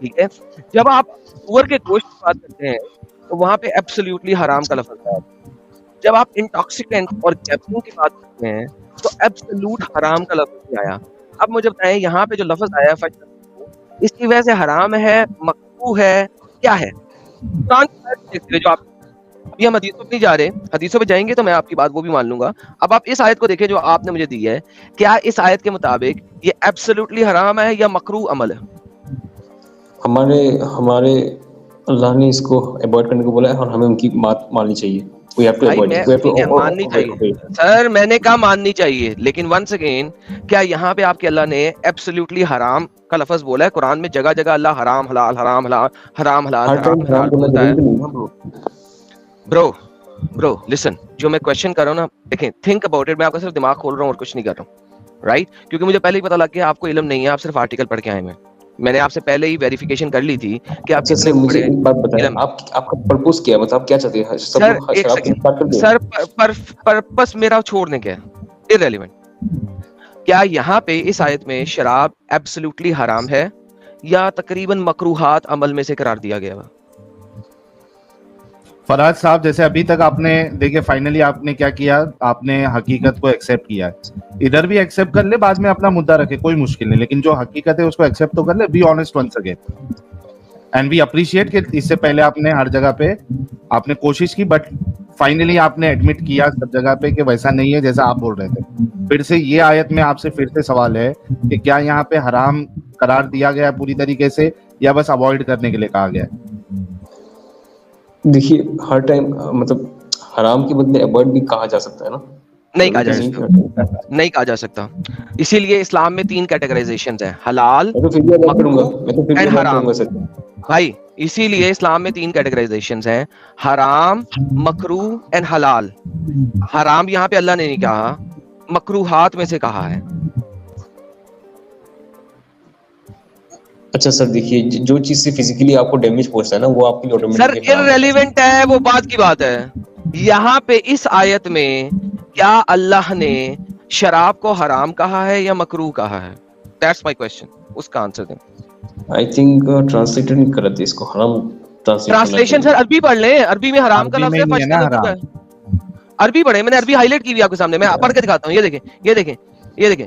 ठीक है। जब आप सुअर के गोश्त की बात करते हैं तो वहां पे एब्सोल्युटली हराम का लफ्ज है। जब आप इंटॉक्सिकेंट और गैम्बलिंग की बात करते हैं तो एब्सोल्यूट हराम का लफ्ज नहीं आया। अब मुझे बताएं यहाँ पे जो लफ्ज आया फजतनिबूहु, इसकी वजह से हराम है, मकरूह है, क्या है? कुरान की आयत देखते हुए जो आप, अभी हम हदीसों पे नहीं जा रहे, हदीसों पे जाएंगे तो मैं आपकी बात वो भी मान लूंगा। अब आप इस आयत को देखिए जो आपने मुझे दी है, क्या इस आयत के मुताबिक ये एब्सोल्युटली हराम है या मकरूह अमल है? हमारे हमारे अल्लाह ने इसको अवॉइड करने को बोला है और हमें उनकी बात माननी चाहिए। We have to भाई avoid मैं it. We have to ठीक है, माननी चाहिए सर, मैंने कहा माननी चाहिए, लेकिन वंस अगेन क्या यहाँ पे आपके अल्लाह ने एब्सोल्युटली हराम का लफ्ज बोला है? कुरान में जगह जगह अल्लाह हराम हलाल हराम हलाल हराम हलाल हर टाइम हराम हलाल हराम करना बोलता है। जरूरी नहीं है ब्रो। ब्रो लिसन, जो मैं क्वेश्चन कर रहा हूँ ना, देखें, थिंक अबाउट इट, मैं आपका सिर्फ दिमाग खोल रहा हूँ और कुछ नहीं कर रहा हूँ, राइट? क्योंकि मुझे पहले ही पता लग गया आपको इल्म नहीं है, आप सिर्फ आर्टिकल पढ़ के आए हैं। मैंने आपसे पहले ही वेरिफिकेशन कर ली थी कि आप अच्छा कितने सर को मुझे पढ़े एक बात बताएं, इल्म। आप आपका पर्पस क्या है, मतलब आप क्या चाहते हैं? सब सर लोग एक शराब से सेकेंड स्टार्ट कर दें? सर, पर्पस मेरा छोड़ने का है, इररेलेवेंट। क्या यहाँ पे इस आयत में शराब एब्सोल्युटली हराम है या तकरीबन मकरूहात अमल में से करार दिया गया है? फराज साहब, जैसे अभी तक आपने देखिए, फाइनली आपने क्या किया, आपने हकीकत को एक्सेप्ट किया है। इधर भी एक्सेप्ट कर ले, बाद में अपना मुद्दा रखे, कोई मुश्किल नहीं, लेकिन जो हकीकत है उसको एक्सेप्ट तो कर ले। Be honest once again, and we appreciate कि इससे पहले आपने हर जगह पे आपने कोशिश की, बट फाइनली आपने एडमिट किया सब जगह पे कि वैसा नहीं है जैसा आप बोल रहे थे। फिर से ये आयत में आपसे फिर से सवाल है कि क्या यहाँ पे हराम करार दिया गया पूरी तरीके से या बस अवॉइड करने के लिए कहा गया है? देखिए हर टाइम मतलब हराम के बदले अवॉइड भी कहा जा सकता है ना? नहीं कहा जा सकता, नहीं कहा जा सकता। इसीलिए इस्लाम में 3 कैटेगराइजेशंस हैं, हलाल, मैं तो फिर भी अवॉइड करूंगा, मकरूह मैं तो फिर भी एंड अवॉइड हराम। करूंगा सर। भाई इसीलिए इस्लाम में 3 कैटेगराइजेशंस हैं, हराम, मकरूह एंड हलाल। हराम यहाँ पे अल्लाह ने नहीं कहा, मकरूहात में से कहा है। अच्छा सर देखिए जो चीज से फिजिकली आपको डैमेज पहुंचता है ना वो आपके लिए सर ऑटोमेटिकली हराम है। इररेलेवेंट है, वो बात की बात है। यहाँ पे इस आयत में क्या अल्लाह ने शराब को हराम कहा है या मकरूह कहा है? दैट्स माय क्वेश्चन, उसका आंसर दें। आई थिंक ट्रांसलेटर नहीं कर रहे इसको, हराम ट्रांसलेशन सर अरबी पढ़ लें, अरबी में हराम का अरबी लफ्ज में है, नहीं है ना फजतनिबू का हराम। है। अरबी पढ़े, मैंने अरबी हाईलाइट की हुई आपके सामने, मैं पढ़ के दिखाता हूँ। ये देखें, ये देखें, ये देखें।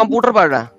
कंप्यूटर पढ़ रहा है।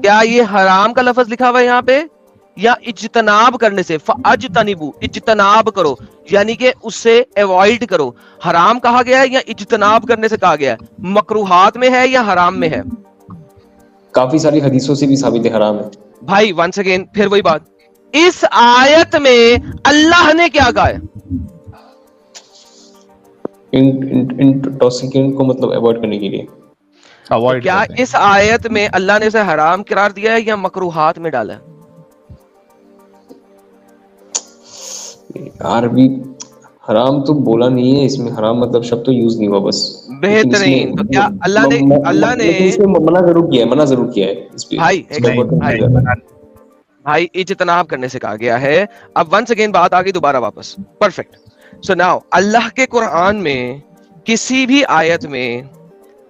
क्या ये हराम का लफ्ज लिखा हुआ है यहाँ पे या इज्तनाब करने से? फअजतनिबू, इज्तनाब करो, यानी कि उससे अवॉइड करो। हराम कहा गया है या इज्तनाब करने से कहा गया है? मकरूहात में है या हराम में है? काफी सारी हदीसों से भी साबित है हराम है। भाई वंस अगेन फिर वही बात, इस आयत में अल्लाह ने क्या कहा है? इंटॉक्सिकेंट को मतलब अवॉइड करने के लिए। अवॉइड क्या इस आयत में अल्लाह ने इसे हराम करार दिया है या मकरूहात में डाला है? यार भी हराम तो बोला नहीं है इसमें, हराम मतलब शब्द तो यूज नहीं हुआ बस। बेहतरीन। तो क्या अल्लाह ने इसमें मना जरूर किया है, मना जरूर किया है इस पे। भाई भाई इज्तनाब करने से कहा गया है। अब वंस अगेन बात आ गई दोबारा वापस, परफेक्ट। सो नाउ अल्लाह के कुरान में किसी भी आयत में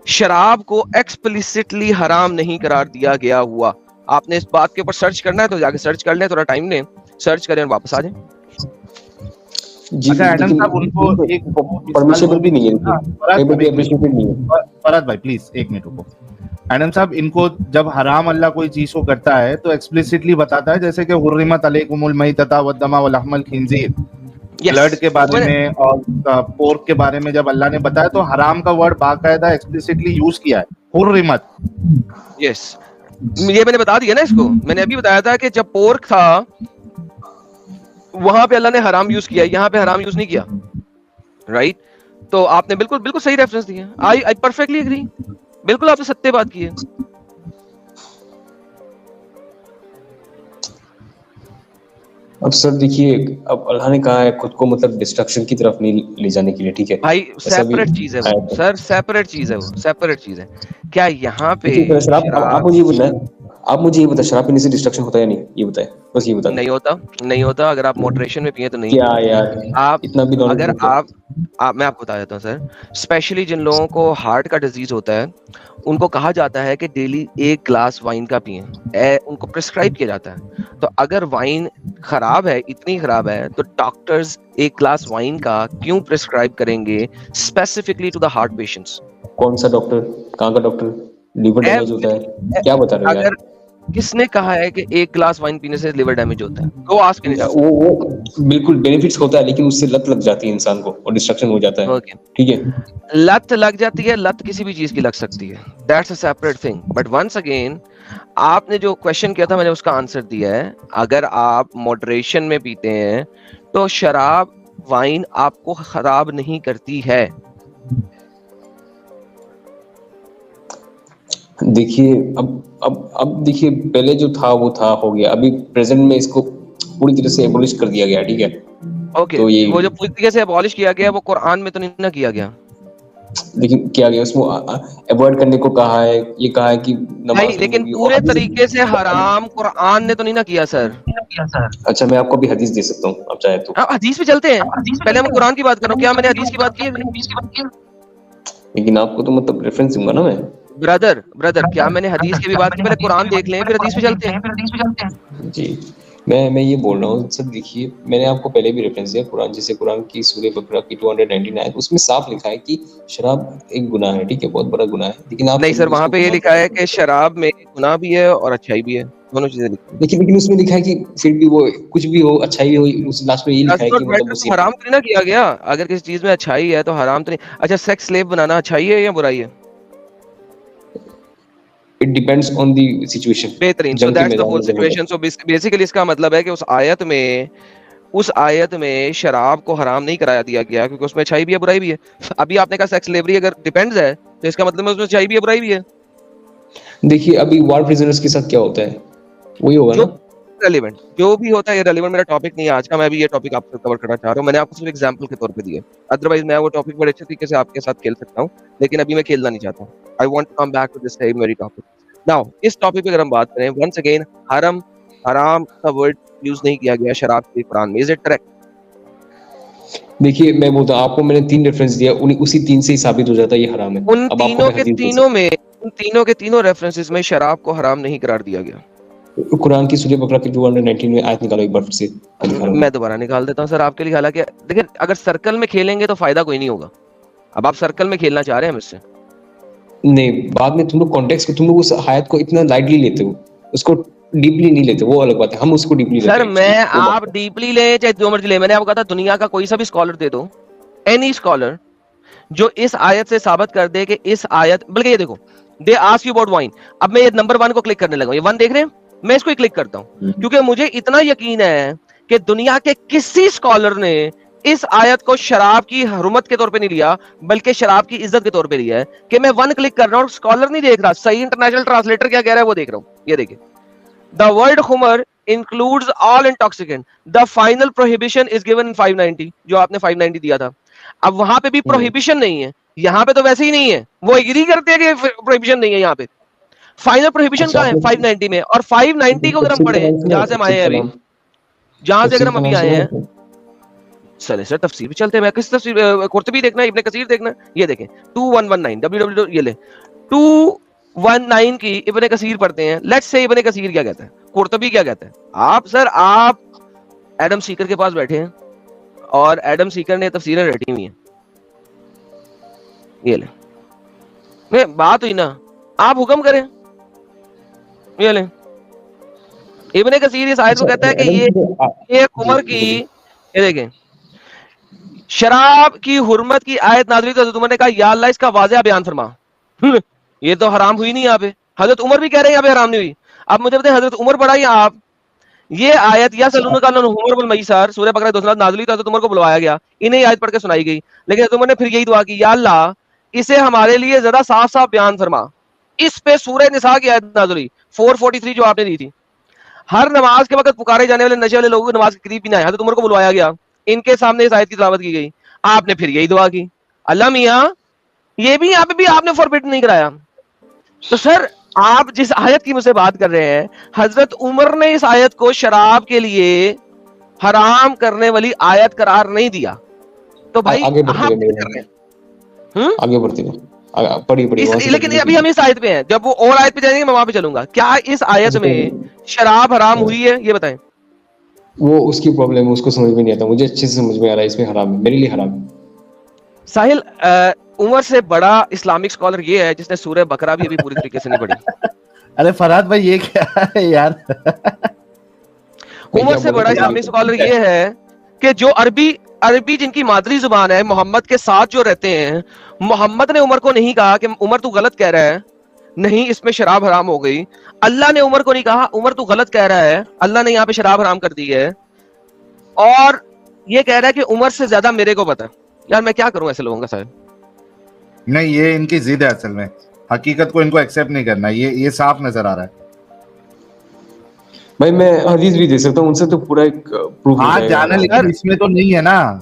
शराब को एक्सप्लिसिटली हराम नहीं करार दिया गया हुआ। आपने इस बात के ऊपर सर्च करना है तो जाके सर्च कर लें, थोड़ा टाइम लें, सर्च करें और वापस आ जाएं। जी अच्छा एडम साहब, उनको एक परमिशेबल भी नहीं है, कहीं पर भी अप्रिशिएटेड नहीं है। फराज भाई प्लीज एक मिनट रुको। एडम साहब, इनको जब हराम अल्लाह कोई चीज को करता है तो एक्सप्लिसिटली बताता है, जैसे कि हुर्रिमत अलैकुमुल मैतता वद्दमा वलहमल खिंजीर, ब्लड के बारे में और पोर्क के बारे में जब अल्लाह ने बताया तो हराम का वर्ड बाकायदा एक्सप्लिसिटली यूज किया है, हुर्रिमत। यस, ये मैंने बता दिया ना इसको, मैंने अभी बताया था कि जब पोर्क था वहां पे अल्लाह ने हराम यूज किया, यहाँ पे हराम यूज नहीं किया, राइट? तो आपने बिल्कुल बिल्कुल सही रेफरेंस दिया, आई परफेक्टली एग्री, बिल्कुल आपने सत्य बात की है। अब सर देखिए, अब अल्लाह ने कहा है खुद को मतलब डिस्ट्रक्शन की तरफ नहीं ले जाने के लिए, ठीक है भाई ऐसा भी सेपरेट चीज है वो आयत है। सर, सेपरेट चीज है वो, सेपरेट चीज है। क्या यहाँ पे देखिए सर, आप शराब मुझे ये बताएं, आप मुझे ये बताएं, शराब पीने से डिस्ट्रक्शन होता है या नहीं, ये बताएं, बस ये बता दें। नहीं होता, नहीं होता, अगर आप मॉडरेशन में पिए तो नहीं। क्या यार, आप इतना भी नॉलेज अगर नहीं है। मैं आपको बता देता हूँ सर, स्पेशली जिन लोगों को हार्ट का डिजीज होता है उनको कहा जाता है कि डेली 1 ग्लास वाइन का पिएं, उनको प्रिस्क्राइब किया जाता है। तो अगर वाइन खराब है, इतनी खराब है, तो डॉक्टर्स 1 ग्लास वाइन का क्यों प्रिस्क्राइब करेंगे specifically to the heart patients? कौन सा डॉक्टर, कहाँ का डॉक्टर? लिवर डैमेज होता है, क्या बता रहे हो यार? अगर किसने कहा है कि 1 ग्लास वाइन पीने से लिवर डैमेज होता है? गो आस्क एनी डॉक्टर। वो बिल्कुल बेनिफिट्स होता है, लेकिन उससे लत लग जाती है इंसान को और डिस्ट्रक्शन हो जाता है, ओके, ठीक है। लत लग जाती है, लत किसी भी चीज की लग सकती है, that's a separate thing. But once again, आपने जो क्वेश्चन किया था मैंने उसका आंसर दिया है। अगर आप मॉडरेशन में पीते हैं तो शराब, वाइन आपको खराब नहीं करती है। देखिए अब देखिए, पहले जो था वो था, हो गया, अभी प्रेजेंट में इसको पूरी तरह से एबोलिश कर दिया गया, ठीक है। ओके, तो ये वो जो पूरी तरीके से अबॉलिश किया गया वो कुरान में तो नहीं ना किया गया। लेकिन किया गया, उसमें अवॉइड करने को कहा है, ये कहा है कि नमाज भाई लेकिन होगी, और पूरे हदीस- तरीके से हराम कुरान ने तो नहीं ना किया सर। अच्छा, मैं आपको भी हदीस दे सकता हूँ, आप चाहे तो। हाँ, हदीस पे चलते हैं, पहले हम कुरान की बात कर रहा हूँ, क्या मैंने हदीस की बात की है? लेकिन आपको तो मतलब रेफरेंस दूंगा ना मैं। ब्रदर क्या मैंने हदीस की भी बात की? पहले कुरान देख लें फिर हदीस पे चलते हैं। जी, मैं ये बोल रहा हूँ सर, देखिए मैंने आपको पहले भी रेफरेंस दिया कुरान, जैसे कुरान की सूरह बकरा की 299 आयत, उसमें साफ लिखा है कि शराब एक गुनाह है, ठीक है, बहुत बड़ा गुनाह है, लेकिन आप नहीं सभी सर, वहां उसको पे ये गुनाह लिखा है कि शराब में गुनाह भी है और अच्छाई भी है, दोनों चीजें लिखी हैं। लेकिन उसमें लिखा है कि फिर भी वो कुछ भी हो, अच्छाई भी हो, उस लास्ट में ये लिखा Does है not कि मतलब matter, वो तो हराम तो नहीं ना किया गया। अगर किसी चीज में अच्छाई है तो हराम तो नहीं। अच्छा, सेक्स स्लेव बनाना अच्छाई है या बुराई है? It depends on the situation. बेहतरीन, सो जंग के दैट्स द मैदान होल में जरूरत सिचुएशन। सो बेसिकली इसका मतलब है कि उस आयत में शराब को हराम नहीं कराया दिया गया क्योंकि उसमें अच्छाई भी है बुराई भी है। अभी आपने कहा सेक्स स्लेवरी अगर डिपेंड्स है तो इसका मतलब है उसमें अच्छाई भी है बुराई भी है। है। देखिए अभी वॉर प्रिजनर्स के साथ क्या होता है, वही होगा जो ना। रेलिवेंट, जो भी होता है, ये रेलिवेंट मेरा टॉपिक नहीं है आज का। मैं भी ये टॉपिक आपसे कवर करना चाह रहा हूँ, मैंने आपको सिर्फ एग्जांपल के तौर पे दिया। अदरवाइज मैं वो टॉपिक बड़े अच्छे तरीके से आपके साथ खेल सकता हूँ, लेकिन अभी मैं खेलना नहीं चाहता। I want to come back to this same very topic. Now इस टॉपिक पे अगर हम बात करें, वंस अगेन, हराम का वर्ड यूज नहीं किया गया शराब के कुरान में, इज इट करेक्ट? देखिए मैं बोलता हूँ आपको, मैंने 3 रेफरेंस दिया, उसी 3 से ही साबित हो जाता है ये हराम है। उन अब आपको तीनों मैं के हदीस दे तीनों में, उन तीनों के तीनों रेफरेंसेस में शराब को हराम नहीं करार दिया गया। सकता हूँ। कुरान की सूरह बकरा की 219 में आयत निकालो एक बार फिर से, मैं दिखा रहा हूँ। मैं दोबारा निकाल देता हूँ सर आपके लिए। हालांकि देखिए, अगर सर्कल में खेलेंगे तो फायदा कोई नहीं होगा। अब आप सर्कल में खेलना चाह रहे हैं मुझसे? नहीं, बाद में तुम लोग कॉन्टेक्स्ट को, तुम लोग उस आयत को इतना लाइटली लेते हो, उसको डीपली नहीं लेते, वो अलग बात है, हम उसको डीपली लेते सर हैं मैं, actually, वो बात आप डीपली ले चाहे जो मर्जी ले, मैंने आपको कहा था दुनिया का कोई सा भी स्कॉलर दे दो, एनी स्कॉलर, जो इस आयत से साबित कर दे कि इस आयत, बल्कि ये देखो, they ask you about wine. अब मैं ये नंबर 1 को क्लिक करने लगा, ये 1 देख रहे हैं, मैं इसको ही क्लिक करता हूं क्योंकि मुझे इतना यकीन है कि दुनिया के किसी स्कॉलर ने इस आयत को शराब की हुर्मत के तौर पे नहीं लिया, बल्कि शराब की इज्जत के तौर पे लिया है। कि मैं 1 क्लिक कर रहा हूं, स्कॉलर नहीं देख रहा, सही इंटरनेशनल ट्रांसलेटर क्या कह रहा है वो देख रहा हूं। ये देखिए, द वर्ड खुमर includes all intoxicant, the final prohibition is given in 590, जो आपने 590 दिया था। अब वहां पे भी प्रोहिबिशन नहीं है, यहाँ पे तो वैसे ही नहीं है, वो एग्री करते हैं कि प्रोहिबिशन नहीं है। यहाँ पे फाइनल प्रोहिबिशन कहाँ है? 590 में। और 590 को अगर हम पढ़े, जहां से हम आए हैं अभी, जहां से अगर हम अभी आए हैं, सर तफसीर भी चलते हैं। मैं किस तफसीर, कुर्तबी देखना है, इब्ने कसीर देखना है? ये देखें 2119 www, ये ले 219 की इब्ने कसीर पढ़ते हैं। लेट्स से इब्ने कसीर क्या कहता है, कुर्तबी क्या कहता है। आप एडम सीकर के पास बैठे हैं और एडम सीकर ने तफसीरें रटी हुई हैं, ये ले, बात हुई ना, आप हुक्म करें, ये ले। इब्ने कसीर इस आयत को कहता है कि ये उमर की, ये देखें, शराब की हुर्मत की आयत नाज़िल हुई तो हज़रत उमर ने कहा या अल्लाह इसका वाज़ेह बयान फरमा। ये तो हराम हुई नहीं यहाँ पे। हजरत उमर भी कह रहे हैं यहाँ पे हराम नहीं हुई। अब मुझे बताएं, हजरत उमर पढ़ा या आप? ये आयत या सलून का उमर बिन मैसर सूरह बकरा 2 नाज़िल हुई तो हज़रत उमर को बुलवाया गया, इन्हें आयत पढ़ के सुनाई गई, लेकिन हज़रत उमर ने फिर यही दुआ की, या अल्लाह इसे हमारे लिए ज़्यादा साफ-साफ बयान फरमा। इस पे सूरह निसा की आयत नाज़िल हुई 443 जो आपने दी थी। हर नमाज के वक्त पुकारे जाने वाले नशे वाले लोगों को नमाज के करीब भी ना आए, हज़रत उमर को बुलवाया गया, इनके सामने इस आयत की तिलावत की गई, आपने फिर यही दुआ की, अल्लाह मियां ये भी यहाँ पे भी आपने फॉरबिड नहीं कराया। तो सर आप जिस आयत की मुझसे बात कर रहे हैं, हजरत उमर ने इस आयत को शराब के लिए हराम करने वाली आयत करार नहीं दिया। तो भाई आगे बढ़ते आप हुए क्या कर रहे हैं? आगे बढ़ते हुए पढ़िए लेकिन अभी हम इस आयत पे हैं, जब वो और आयत पे जाएंगे मैं वहां पे चलूंगा। क्या इस आयत में शराब हराम हुई है, ये बताएं। वो उसकी प्रॉब्लम है, उसको समझ में नहीं आता, मुझे अच्छे से समझ में आ रहा है, इसमें हराम है, मेरे लिए हराम है। साहिल उमर से बड़ा इस्लामिक स्कॉलर ये है जिसने सूरह बकरा भी अभी पूरी तरीके से नहीं पढ़ी। अरे फरहाद भाई ये क्या है यार? उमर से बड़ा इस्लामिक स्कॉलर ये है कि जो अरबी जिनकी मादरी जुबान है, मोहम्मद के साथ जो रहते हैं, मोहम्मद ने उमर को नहीं कहा कि उमर तू गलत कह रहा है, नहीं इसमें शराब हराम हो गई। अल्लाह ने उमर को नहीं कहा उमर तू गलत कह रहा है, अल्लाह ने यहाँ पे शराब हराम कर दी है। और ये कह रहा है कि उमर से ज्यादा मेरे को पता है। यार मैं क्या करूं ऐसे लोगों का साहब? नहीं, ये इनकी जिद है असल में, हकीकत को इनको एक्सेप्ट नहीं करना, ये साफ नजर आ रहा है। भाई मैं हदीस भी दे सकता हूँ, उनसे तो पूरा एक प्रूफ हाँ जाना, लेकिन इसमें तो नहीं है ना।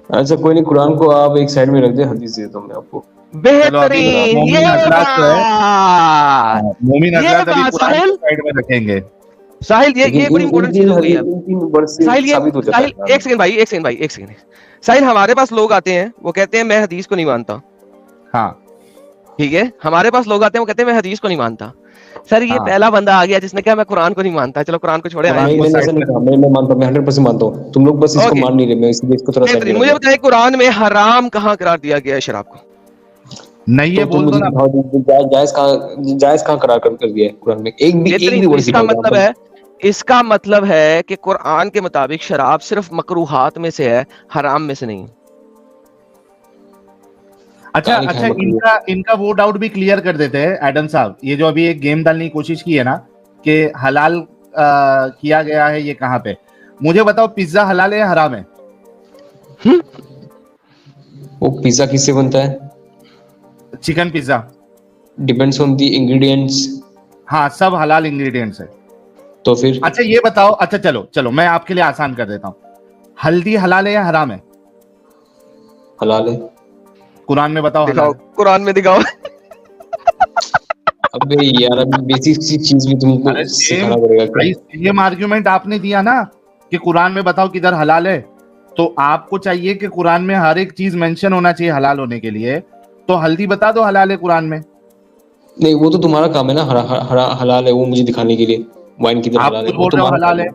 अच्छा कोई नहीं, कुरान को आप एक साइड में रख दे, हदीस देता हूँ मैं आपको। बेहतरीन, मोमिन ये हजरात जो है, बात, मोमिन ये हजरात अभी बात कुरान साहिल, को साइड में रखेंगे। साहिल ये बड़ी इंपॉर्टेंट चीज हो गई है। साहिल साबित हो जाता है। साहिल एक सेकंड। साहिल हमारे पास लोग आते हैं, वो कहते हैं मैं हदीस को नहीं मानता। हाँ ठीक है, हमारे पास लोग आते हैं वो कहते हैं मैं हदीस को नहीं मानता। सर ये हाँ। पहला बंदा आ गया जिसने कहा मैं कुरान को नहीं मानता। चलो कुरान को छोड़े, नहीं, मैंने ऐसा नहीं कहा, मैं मानता हूँ, मैं 100% मानता हूँ, तुम लोग बस इसको Okay. मान नहीं रहे, मैं इसलिए इसको थोड़ा साइड में मुझे बताइए कुरान में हराम कहाँ करार दिया गया है शराब को? नहीं, ये बोल दो ना। जायज कहाँ करार कर दिया है कुरान में? एक भी वर्ड इसका दिखाओ मतलब है, इसका मतलब है कि कुरान के मुताबिक शराब सिर्फ मकरूहात में से है, हराम में से नहीं। अच्छा, इनका वो डाउट भी क्लियर कर देते हैं एडम साहब। ये जो अभी एक गेम डालने की कोशिश की है ना कि हलाल किया गया है, ये कहाँ पे? मुझे बताओ पिज्जा हलाल है या हराम है? वो पिज्जा किससे बनता है? Chicken pizza. Depends on the ingredients. हाँ, सब हलाल इंग्रेडिएंट्स है। तो फिर अच्छा ये बताओ, अच्छा चलो मैं आपके लिए आसान कर देता हूँ। हल्दी हलाल है या हराम है? हलाल है। कुरान में बताओ। दिखाओ, कुरान में दिखाओ। अबे यार, अभी बेसिक सी चीज भी तुमको सिखाना पड़ेगा। सेम आर्गुमेंट आपने दिया ना कि कुरान में बताओ किधर हलाल है, तो आपको चाहिए कि कुरान में हर एक चीज मेंशन होना चाहिए हलाल होने के लिए। तो हल्दी बता दो हलाल है कुरान में। नहीं, वो तो तुम्हारा काम है ना, हलाल है वो मुझे दिखाने के लिए। वाइन किधर हलाल है वो तुम्हारा हलाल है।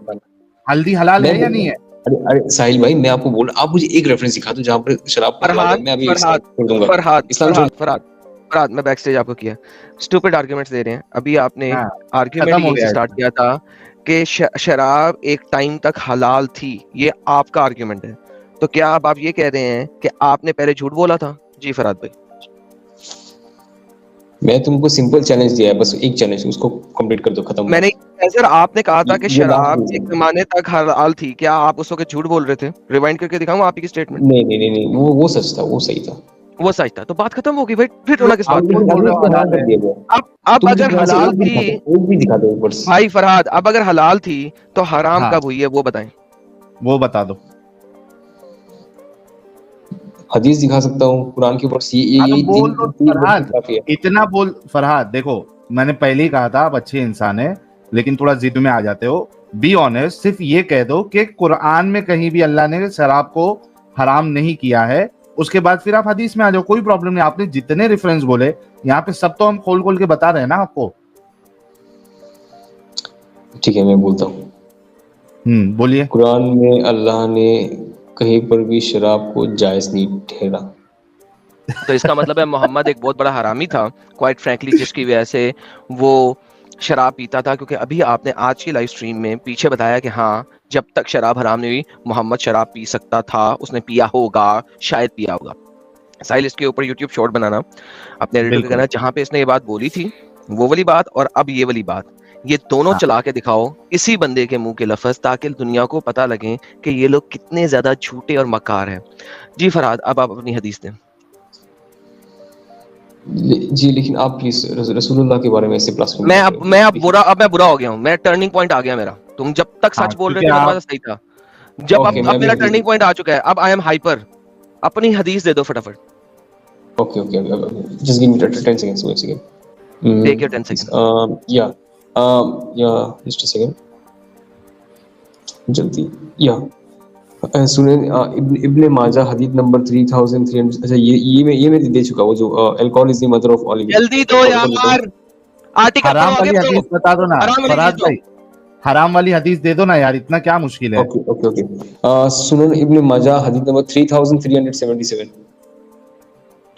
हल्दी हलाल है या नहीं है? अरे साहिल भाई, मैं आपको बोल रहा, आप मुझे एक रेफरेंस दिखा दो जहाँ पर शराब मैं अभी फरहाद मैं बैक स्टेज आपको किया स्टूपिड आर्गुमेंट्स दे रहे हैं। अभी आपने आर्गुमेंट खत्म हो गया स्टार्ट किया था कि शराब एक टाइम तक हलाल थी, ये आपका आर्गुमेंट है। तो क्या आप ये कह रहे हैं कि आपने पहले झूठ बोला था? जी फरहाद भाई, मैं तुमको सिंपल चैलेंज दिया है, बस एक चैलेंज, उसको कंप्लीट कर दो, खत्म। मैंने सर आपने कहा था कि शराब एक जमाने तक हलाल थी, क्या आप उस वक्त झूठ बोल रहे थे? रिवाइंड करके दिखाऊं आप की स्टेटमेंट? नहीं, वो सच था, वो सही था, वो सच था। तो बात खत्म होगी भाई, फिर रोना किस बात पे? अब अगर हलाल थी भाई फरहाद, अब अगर हलाल थी तो हराम कब हुई है वो बताएं। वो बता दो। हदीस दिखा सकता हूँ कुरान के ऊपर। ये बोल दो फरहाद, इतना बोल फरहाद। देखो मैंने पहले ही कहा था आप अच्छे इंसान है, लेकिन थोड़ा जिद में आ जाते हो। बी ऑनेस्ट, सिर्फ ये कह दो कि कुरान में कहीं भी अल्लाह ने शराब को हराम नहीं किया है, उसके बाद फिर आप हदीस में आ जाओ, कोई प्रॉब्लम नहीं। आपने जितने रेफरेंस बोले यहाँ पे सब तो हम खोल खोल के बता रहे हैं ना आपको। ठीक है, मैं बोलता हूँ। बोलिए। कुरान में अल्लाह ने कहीं पर भी शराब को जायज नहीं ठहरा। तो इसका मतलब है मोहम्मद एक बहुत बड़ा हरामी था, क्वाइट फ्रैंकली, जिसकी वजह से वो शराब पीता था। क्योंकि अभी आपने आज की लाइव स्ट्रीम में पीछे बताया कि हाँ, जब तक शराब हराम नहीं हुई मोहम्मद शराब पी सकता था, उसने पिया होगा, शायद पिया होगा। साहिल इसके ऊपर यूट्यूब शॉर्ट बनाना, अपने एडिटर को कहना जहां पे इसने ये बात बोली थी वो वाली बात और अब ये वाली बात, ये दोनों हाँ। चला के दिखाओ इसी बंदे के मुंह के लफ्ज, ताकि दुनिया को पता लगे कि ये लोग कितने ज्यादा झूठे और मकार हैं। जी फरहाद, अब आप अपनी हदीस दें। जी लेकिन आप प्लीज रसूलुल्लाह के बारे में ऐसे प्लस मैं बुरा हो गया हूँ, मैं टर्निंग पॉइंट आ गया मेरा। तुम जब तक हाँ, सच बोल रहे क्योंकि थे मैं आप तुम्हारा सही था, जब ओके, अब मैं मेरा भी- टर्निंग पॉइंट आ चुका है, अब आई एम हाइपर। अपनी हदीस दे दो फटाफट। Okay, just give me 10 seconds. Wait a second. Take your 10 seconds. Yeah. Just a second. जल्दी. Yeah. सुनन इब्ने माजा हदीस नंबर 3300। अच्छा, ये मैं दे चुका, वो जो alcohol is the mother of all evil. जल्दी दो यार, आर्टिकल हराम वाली हदीस बता दो ना हराम वाली फरहाद हदीस दो। भाई, हराम वाली हदीस दे दो ना यार, इतना क्या मुश्किल है। ओके। सुनन इब्ने माजा हदीस नंबर 3377।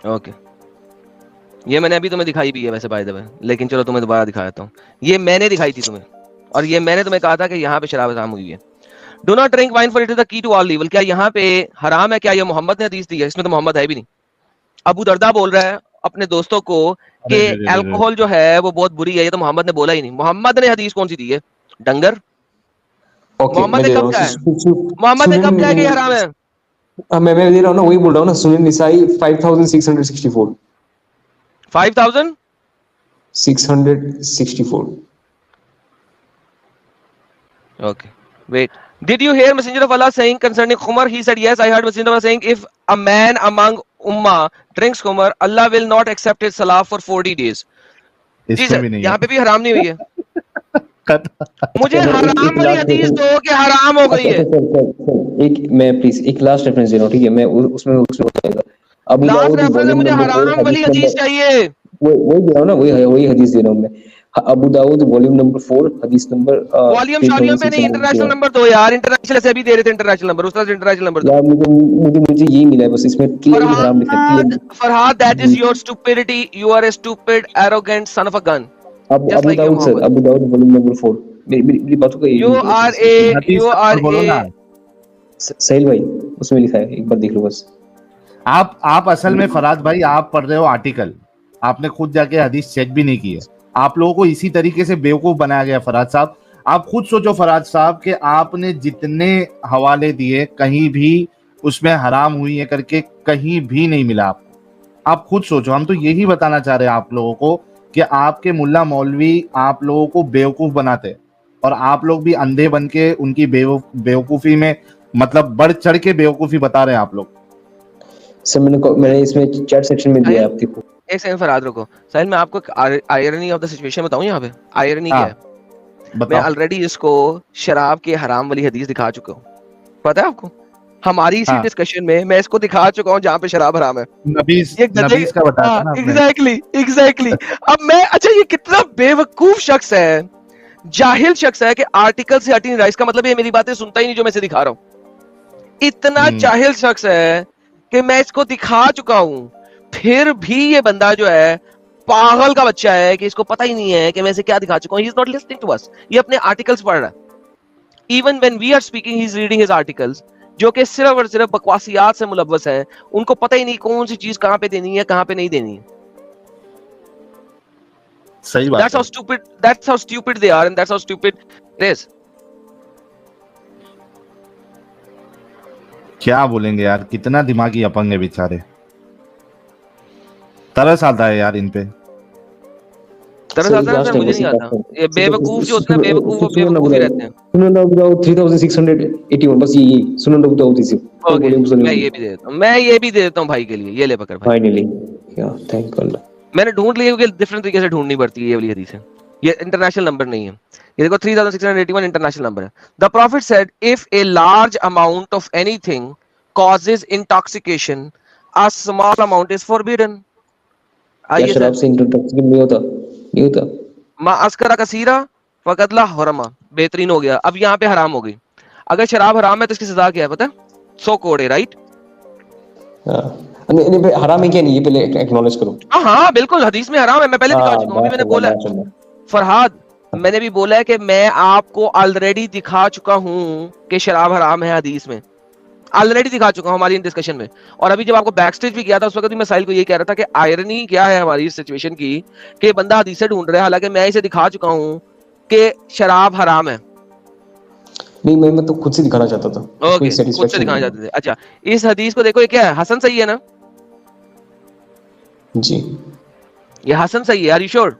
ओके, ये मैंने अभी तुम्हें दिखाई भी है वैसे बाय द वे, लेकिन चलो तुम्हें दोबारा दिखा देता हूँ। ये मैंने दिखाई थी तुम्हें, और ये मैंने तुम्हें कहा था कि यहाँ पे शराब हराम हुई है। Do not drink wine for it is the key to all evil. क्या यहाँ पे हराम है? क्या ये मोहम्मद ने हदीस दी है? इसमें तो मोहम्मद है भी नहीं। अबू दरदा बोल रहा है अपने दोस्तों को कि अरे रे रे रे रे। अल्कोहल जो है वो बहुत बुरी है, ये तो मोहम्मद ने बोला ही नहीं। मोहम्मद ने हदीस कौन सी दी है? डंगर। ओके, मोहम्मद मैं ने दे रहा कब हूँ। कहा है? मोहम्मद ने कब कहा है कि ये हराम है? मैं दे रहा हूँ ना, वही बोल रहा हूँ ना। सुनन Nasai 5664। 5000 664। Okay. Wait. Did you hear Messenger of Allah saying concerning Khumar? He said, yes, I heard Messenger of Allah saying, if a man among Ummah drinks Khumar, Allah will not accept his salah for 40 days. जी इसमें sir, भी नहीं यहाँ है। पे भी हराम नहीं हुई है। मुझे एक हराम वाली लास्ट हदीस रेफरेंस- दो कि हराम हो गई है। सर, एक मैं प्लीज एक लास्ट रेफरेंस दे रहा हूँ, ठीक है? मैं उसमें हो जाएगा। अबू लास्ट दाऊद रेफरेंस में वॉल्यूम मुझे नंबर 4 हराम वाली हदीस चाहिए। वही दे रहा हूँ ना, वही हदीस दे रहा हूँ मैं। अबू दाऊद वॉल्यूम नंबर 4 हदीस नंबर वॉल्यूम शॉल्यूम पे नहीं, इंटरनेशनल नंबर दो यार। इंटरनेशनल ऐसे भी दे रहे थे, इंटरनेशनल नंबर, उस तरह से इंटरनेशनल नंबर दो। यार मुझे यही मिला है बस, इसमें क्लियरली हराम लिखा है। Farhad, that is your stupidity. You are a stupid, arrogant son of a gun. Just Abu like your Dawud sir, Muhammad. Abu Dawud volume number 4। मेरी बातों का You हदीस are बोलो ना। a सहील भाई, उसमें लिखा है, एक बार देख लो बस। आप असल में फरहाद भाई आप पढ़ रहे हो आर्टिकल, आपने खुद जाके हदीस चेक भी नहीं की है। आप लोगों को इसी तरीके से बेवकूफ बनाया गया फरहाद साहब। आप खुद सोचो फरहाद साहब कि आपने जितने हवाले दिए कहीं भी उसमें हराम हुई है करके कहीं भी नहीं मिला आपको। आप खुद सोचो, हम तो यही बताना चाह रहे हैं आप लोगों को कि आपके मुल्ला मौलवी आप लोगों को बेवकूफ बनाते हैं, और आप लोग भी अंधे बन के उनकी बेवकूफी में मतलब बढ़ चढ़ के बेवकूफी बता रहे हैं आप लोग। सर मैंने इसमें चैट सेक्शन में दिया है आपके को। एक सेकंड फरहाद रुको। साहिल, मैं आपको आयरनी ऑफ द सिचुएशन बताऊं। यहाँ पे आयरनी क्या है? मैं बताओ। ऑलरेडी इसको शराब के हराम वाली हदीस दिखा चुका हूँ, पता है आपको? हमारी इसी हाँ। डिस्कशन में मैं इसको दिखा चुका हूँ जहाँ पे शराब हराम है। नबीस का बताया था ना आपने। एग्जैक्टली। अब मैं, अच्छा ये कितना बेवकूफ शख्स है, जाहिल शख्स है कि आर्टिकल से हटी नहीं रहा। इसका मतलब ये मेरी बातें सुनता ही नहीं जो मैं इसे दिखा रहा हूँ। इतना जाहिल शख्स है कि मैं इसको दिखा चुका हूं, फिर भी ये बंदा जो है पागल का बच्चा है कि इसको पता ही नहीं है कि मैं इसे क्या दिखा चुका हूं। He is not listening to us. ये अपने आर्टिकल्स पढ़ रहा है। Even when we are speaking he is reading his articles, जो कि सिर्फ और सिर्फ बकवासियात से मुलव्वस हैं। उनको पता ही नहीं कौन सी चीज कहां पे देनी है, कहां पे नहीं देनी है। सही बात That's how stupid they are, and that's how stupid it is. क्या बोलेंगे यार, कितना दिमागी अपंग है बेचारे। तरस आता है यार इन पे। तरस आता है? मुझे नहीं आता। ये बेवकूफ जो होते हैं बेवकूफ, वो बेवकूफ ही रहते हैं। सुनन अबू दाऊद 3681, बस ये सुनन अबू दाऊद इसी। मैं ये भी दे देता हूँ, मैं ये भी दे देता हूँ भाई के लिए। ये ले पकड़ भाई। फाइनली, या थैंक अल्लाह। मैंने ढूंढ लिया क्योंकि डिफरेंट तरीके से ढूंढनी पड़ती है ये वाली हदीस है। ये इंटरनेशनल नंबर नहीं है। ये देखो 3681 इंटरनेशनल नंबर है। The profit said if a large amount of anything causes intoxication, a small amount is forbidden. क्या शराब से इंटॉक्सिकेशन नहीं होता? मा अस्करा कसीरा फकदला हरमा। बेहतरीन हो गया। अब यहाँ पे हराम हो गई। अगर शराब हराम है तो इसकी सजा क्या है पता है? 100 कोड़े, राइट? नहीं, हराम है क्या नहीं, ये पहले एक्नॉलेज करो। हाँ बिल्कुल, हदीस में हराम है। मैं पहले दिखा चुका हूँ, मैंने बोला है फरहाद, मैंने भी बोला है कि मैं आपको ऑलरेडी दिखा चुका हूँ कि शराब हराम है हदीस में। ऑलरेडी दिखा चुका हूं हमारी डिस्कशन में। और अभी जब आपको बैक स्टेज भी किया था उस वक्त भी मैं साहिल को ये कह रहा था कि आयरनी क्या है हमारी इस सिचुएशन की कि बंदा हदीसें ढूंढ रहा है, हालांकि मैं इसे दिखा चुका हूं कि शराब हराम है? नहीं, मैं तो खुद से दिखाना चाहता था। ओके, खुद से satisfaction दिखाना नहीं चाहते थे। अच्छा, इस हदीस को देखो, ये क्या है? हसन सही है ना? जी, ये हसन सही है, आर यू श्योर?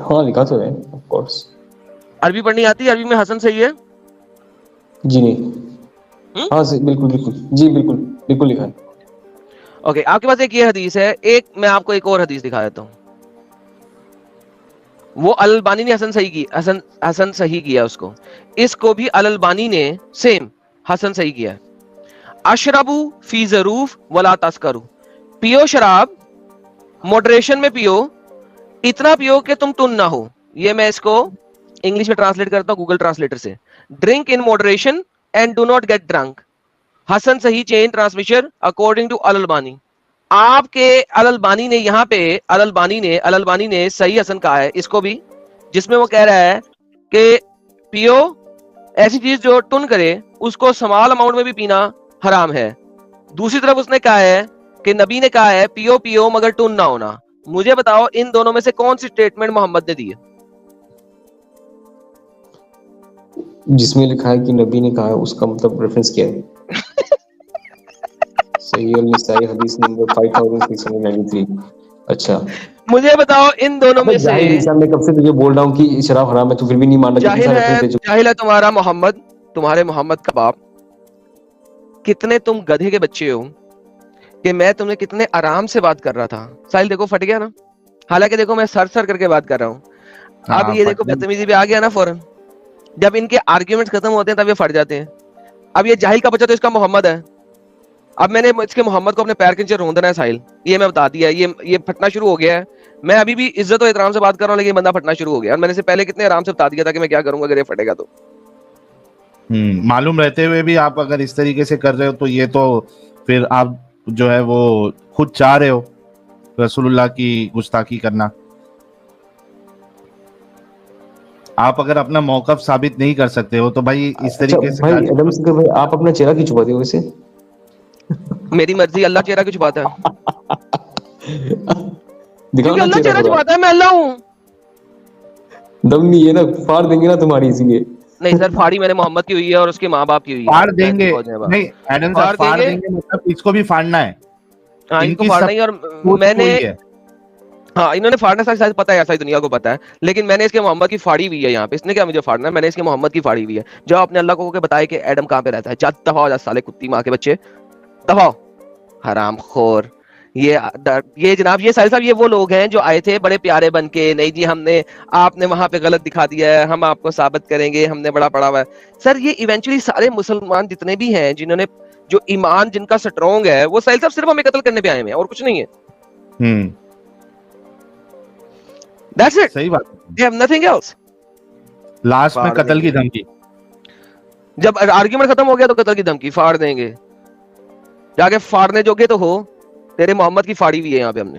हाँ लिखा तो है ऑफ कोर्स। अरबी पढ़नी आती है? अरबी में हसन सही है? जी नहीं, हाँ बिल्कुल बिल्कुल, जी बिल्कुल बिल्कुल लिखा है। ओके, आपके पास एक ये हदीस है, एक मैं आपको एक और हदीस दिखा देता हूँ। वो अल-अलबानी ने हसन सही किया उसको, इसको भी अल-अलबानी ने सेम हसन सही किया है। अशरबू फी ज़रूफ वला तस्करू, पियो शराब, मॉडरेशन में पियो, इतना पियो कि तुम टुन ना हो। ये मैं इसको इंग्लिश में ट्रांसलेट करता हूँ गूगल ट्रांसलेटर से। Drink in moderation and do not get drunk. हसन सही chain transmission according to Al Albani. आपके अल-अलबानी ने यहाँ पे अल-अलबानी ने सही हसन कहा है इसको भी, जिसमें वो कह रहा है कि पियो, ऐसी चीज जो टुन करे उसको स्मॉल अमाउंट में भी पीना हराम है। दूसरी तरफ उसने कहा है कि नबी ने कहा है पियो पियो मगर टुन ना होना। मुझे बताओ इन दोनों में से कौन सी स्टेटमेंट मोहम्मद ने दी है? जिसमें लिखा है कि नबी ने कहा है, उसका मतलब रेफरेंस क्या है? सही और निसाई हदीस नंबर 5693। अच्छा, मुझे बताओ इन दोनों अबे में से। जाहिल इंसान, मैं कब से तुझे बोल रहा हूँ कि शराब हराम है, तू फिर भी नहीं मान रहा। कितने सारे रेफरेंस दे चुका। जाहिल है तुम्हारा मोहम्मद, तुम्हारे मोहम्मद का बाप। कितने तुम गधे के बच्चे हो कि मैं तुम्हें कितने आराम से बात कर रहा था। साहिल देखो फट गया ना, हालांकि देखो मैं सर सर करके बात कर रहा हूँ। अब हाँ, ये देखो फटने- बदतमीजी भी आ गया ना फौरन। जब इनके आर्ग्यूमेंट्स खत्म होते हैं तब ये फट जाते हैं। अब ये जाहिल का बच्चा तो इसका मोहम्मद है। अब मैंने इसके मोहम्मद को अपने पैर के नीचे रोंदना है साहिल, ये मैं बता दिया। ये फटना शुरू हो गया है। मैं अभी भी इज्जत और एहतराम से बात कर रहा हूँ, लेकिन बंदा फटना शुरू हो गया। और मैंने इसे पहले कितने आराम से बता दिया था कि मैं क्या करूंगा अगर ये फटेगा तो। मालूम रहते हुए भी आप अगर इस तरीके से कर रहे हो तो ये तो फिर आप जो है वो खुद चाह रहे हो रसूलुल्लाह की गुस्ताखी करना। आप अगर अपना मौकफ साबित नहीं कर सकते हो तो भाई इस तरीके से भाई गाली- एडम सिकर भाई, आप अपना चेहरा क्यों छुपाते हो वैसे? मेरी मर्जी, अल्लाह चेहरा क्यों छुपाता है? दिखाओ क्योंकि ना अल्लाह चेहरा चेहरा थोड़ा। छुपाता है, मैं अल्लाह हूँ। दम नहीं है ना, फाड़ देंगे ना तुम्हारी, इसीलिए। नहीं सर, फाड़ी मैंने मोहम्मद की हुई है और उसके माँ बाप की हुई है। फाड़ देंगे मैं नहीं एडम साहब, फाड़ देंगे मतलब इसको भी फाड़ना है। हाँ, इनको इनकी फाड़ना सब ही। और सोच मैंने, कोई है। हाँ इन्होंने फाड़ना शायद पता है, सारी दुनिया को पता है, लेकिन मैंने इसके मोहम्मद की फाड़ी हुई है यहाँ पे। इसने क्या मुझे फाड़ना है? मैंने इसके मोहम्मद की फाड़ी हुई है। जो आपने अल्लाह को बताया कि एडम कहाँ पे रहता है, जा दफा हो जा साले कुत्ती माँ के बच्चे, दफा हो हरामखोर। ये जनाब, ये साहिल साहब, ये वो लोग हैं जो आए थे बड़े प्यारे बन के, नहीं जी हमने, आपने वहां पे गलत दिखा दिया है, हम आपको साबित करेंगे, हमने बड़ा पढ़ा हुआ है। सर ये इवेंचुअली सारे मुसलमान जितने भी हैं, जिन्होंने जो ईमान जिनका स्ट्रॉन्ग है, वो साहिल साहब सिर्फ हमें कत्ल करने पे आए हैं और कुछ नहीं है। That's it. सही बात है। They have nothing else. Last में फाड़ कत्ल की देंगे। धमकी। जब आर्ग्यूमेंट खत्म हो गया तो कत्ल की धमकी, फाड़ देंगे। जाके फाड़ने जोगे तो हो, तेरे मोहम्मद की फाड़ी हुई है यहाँ पे हमने।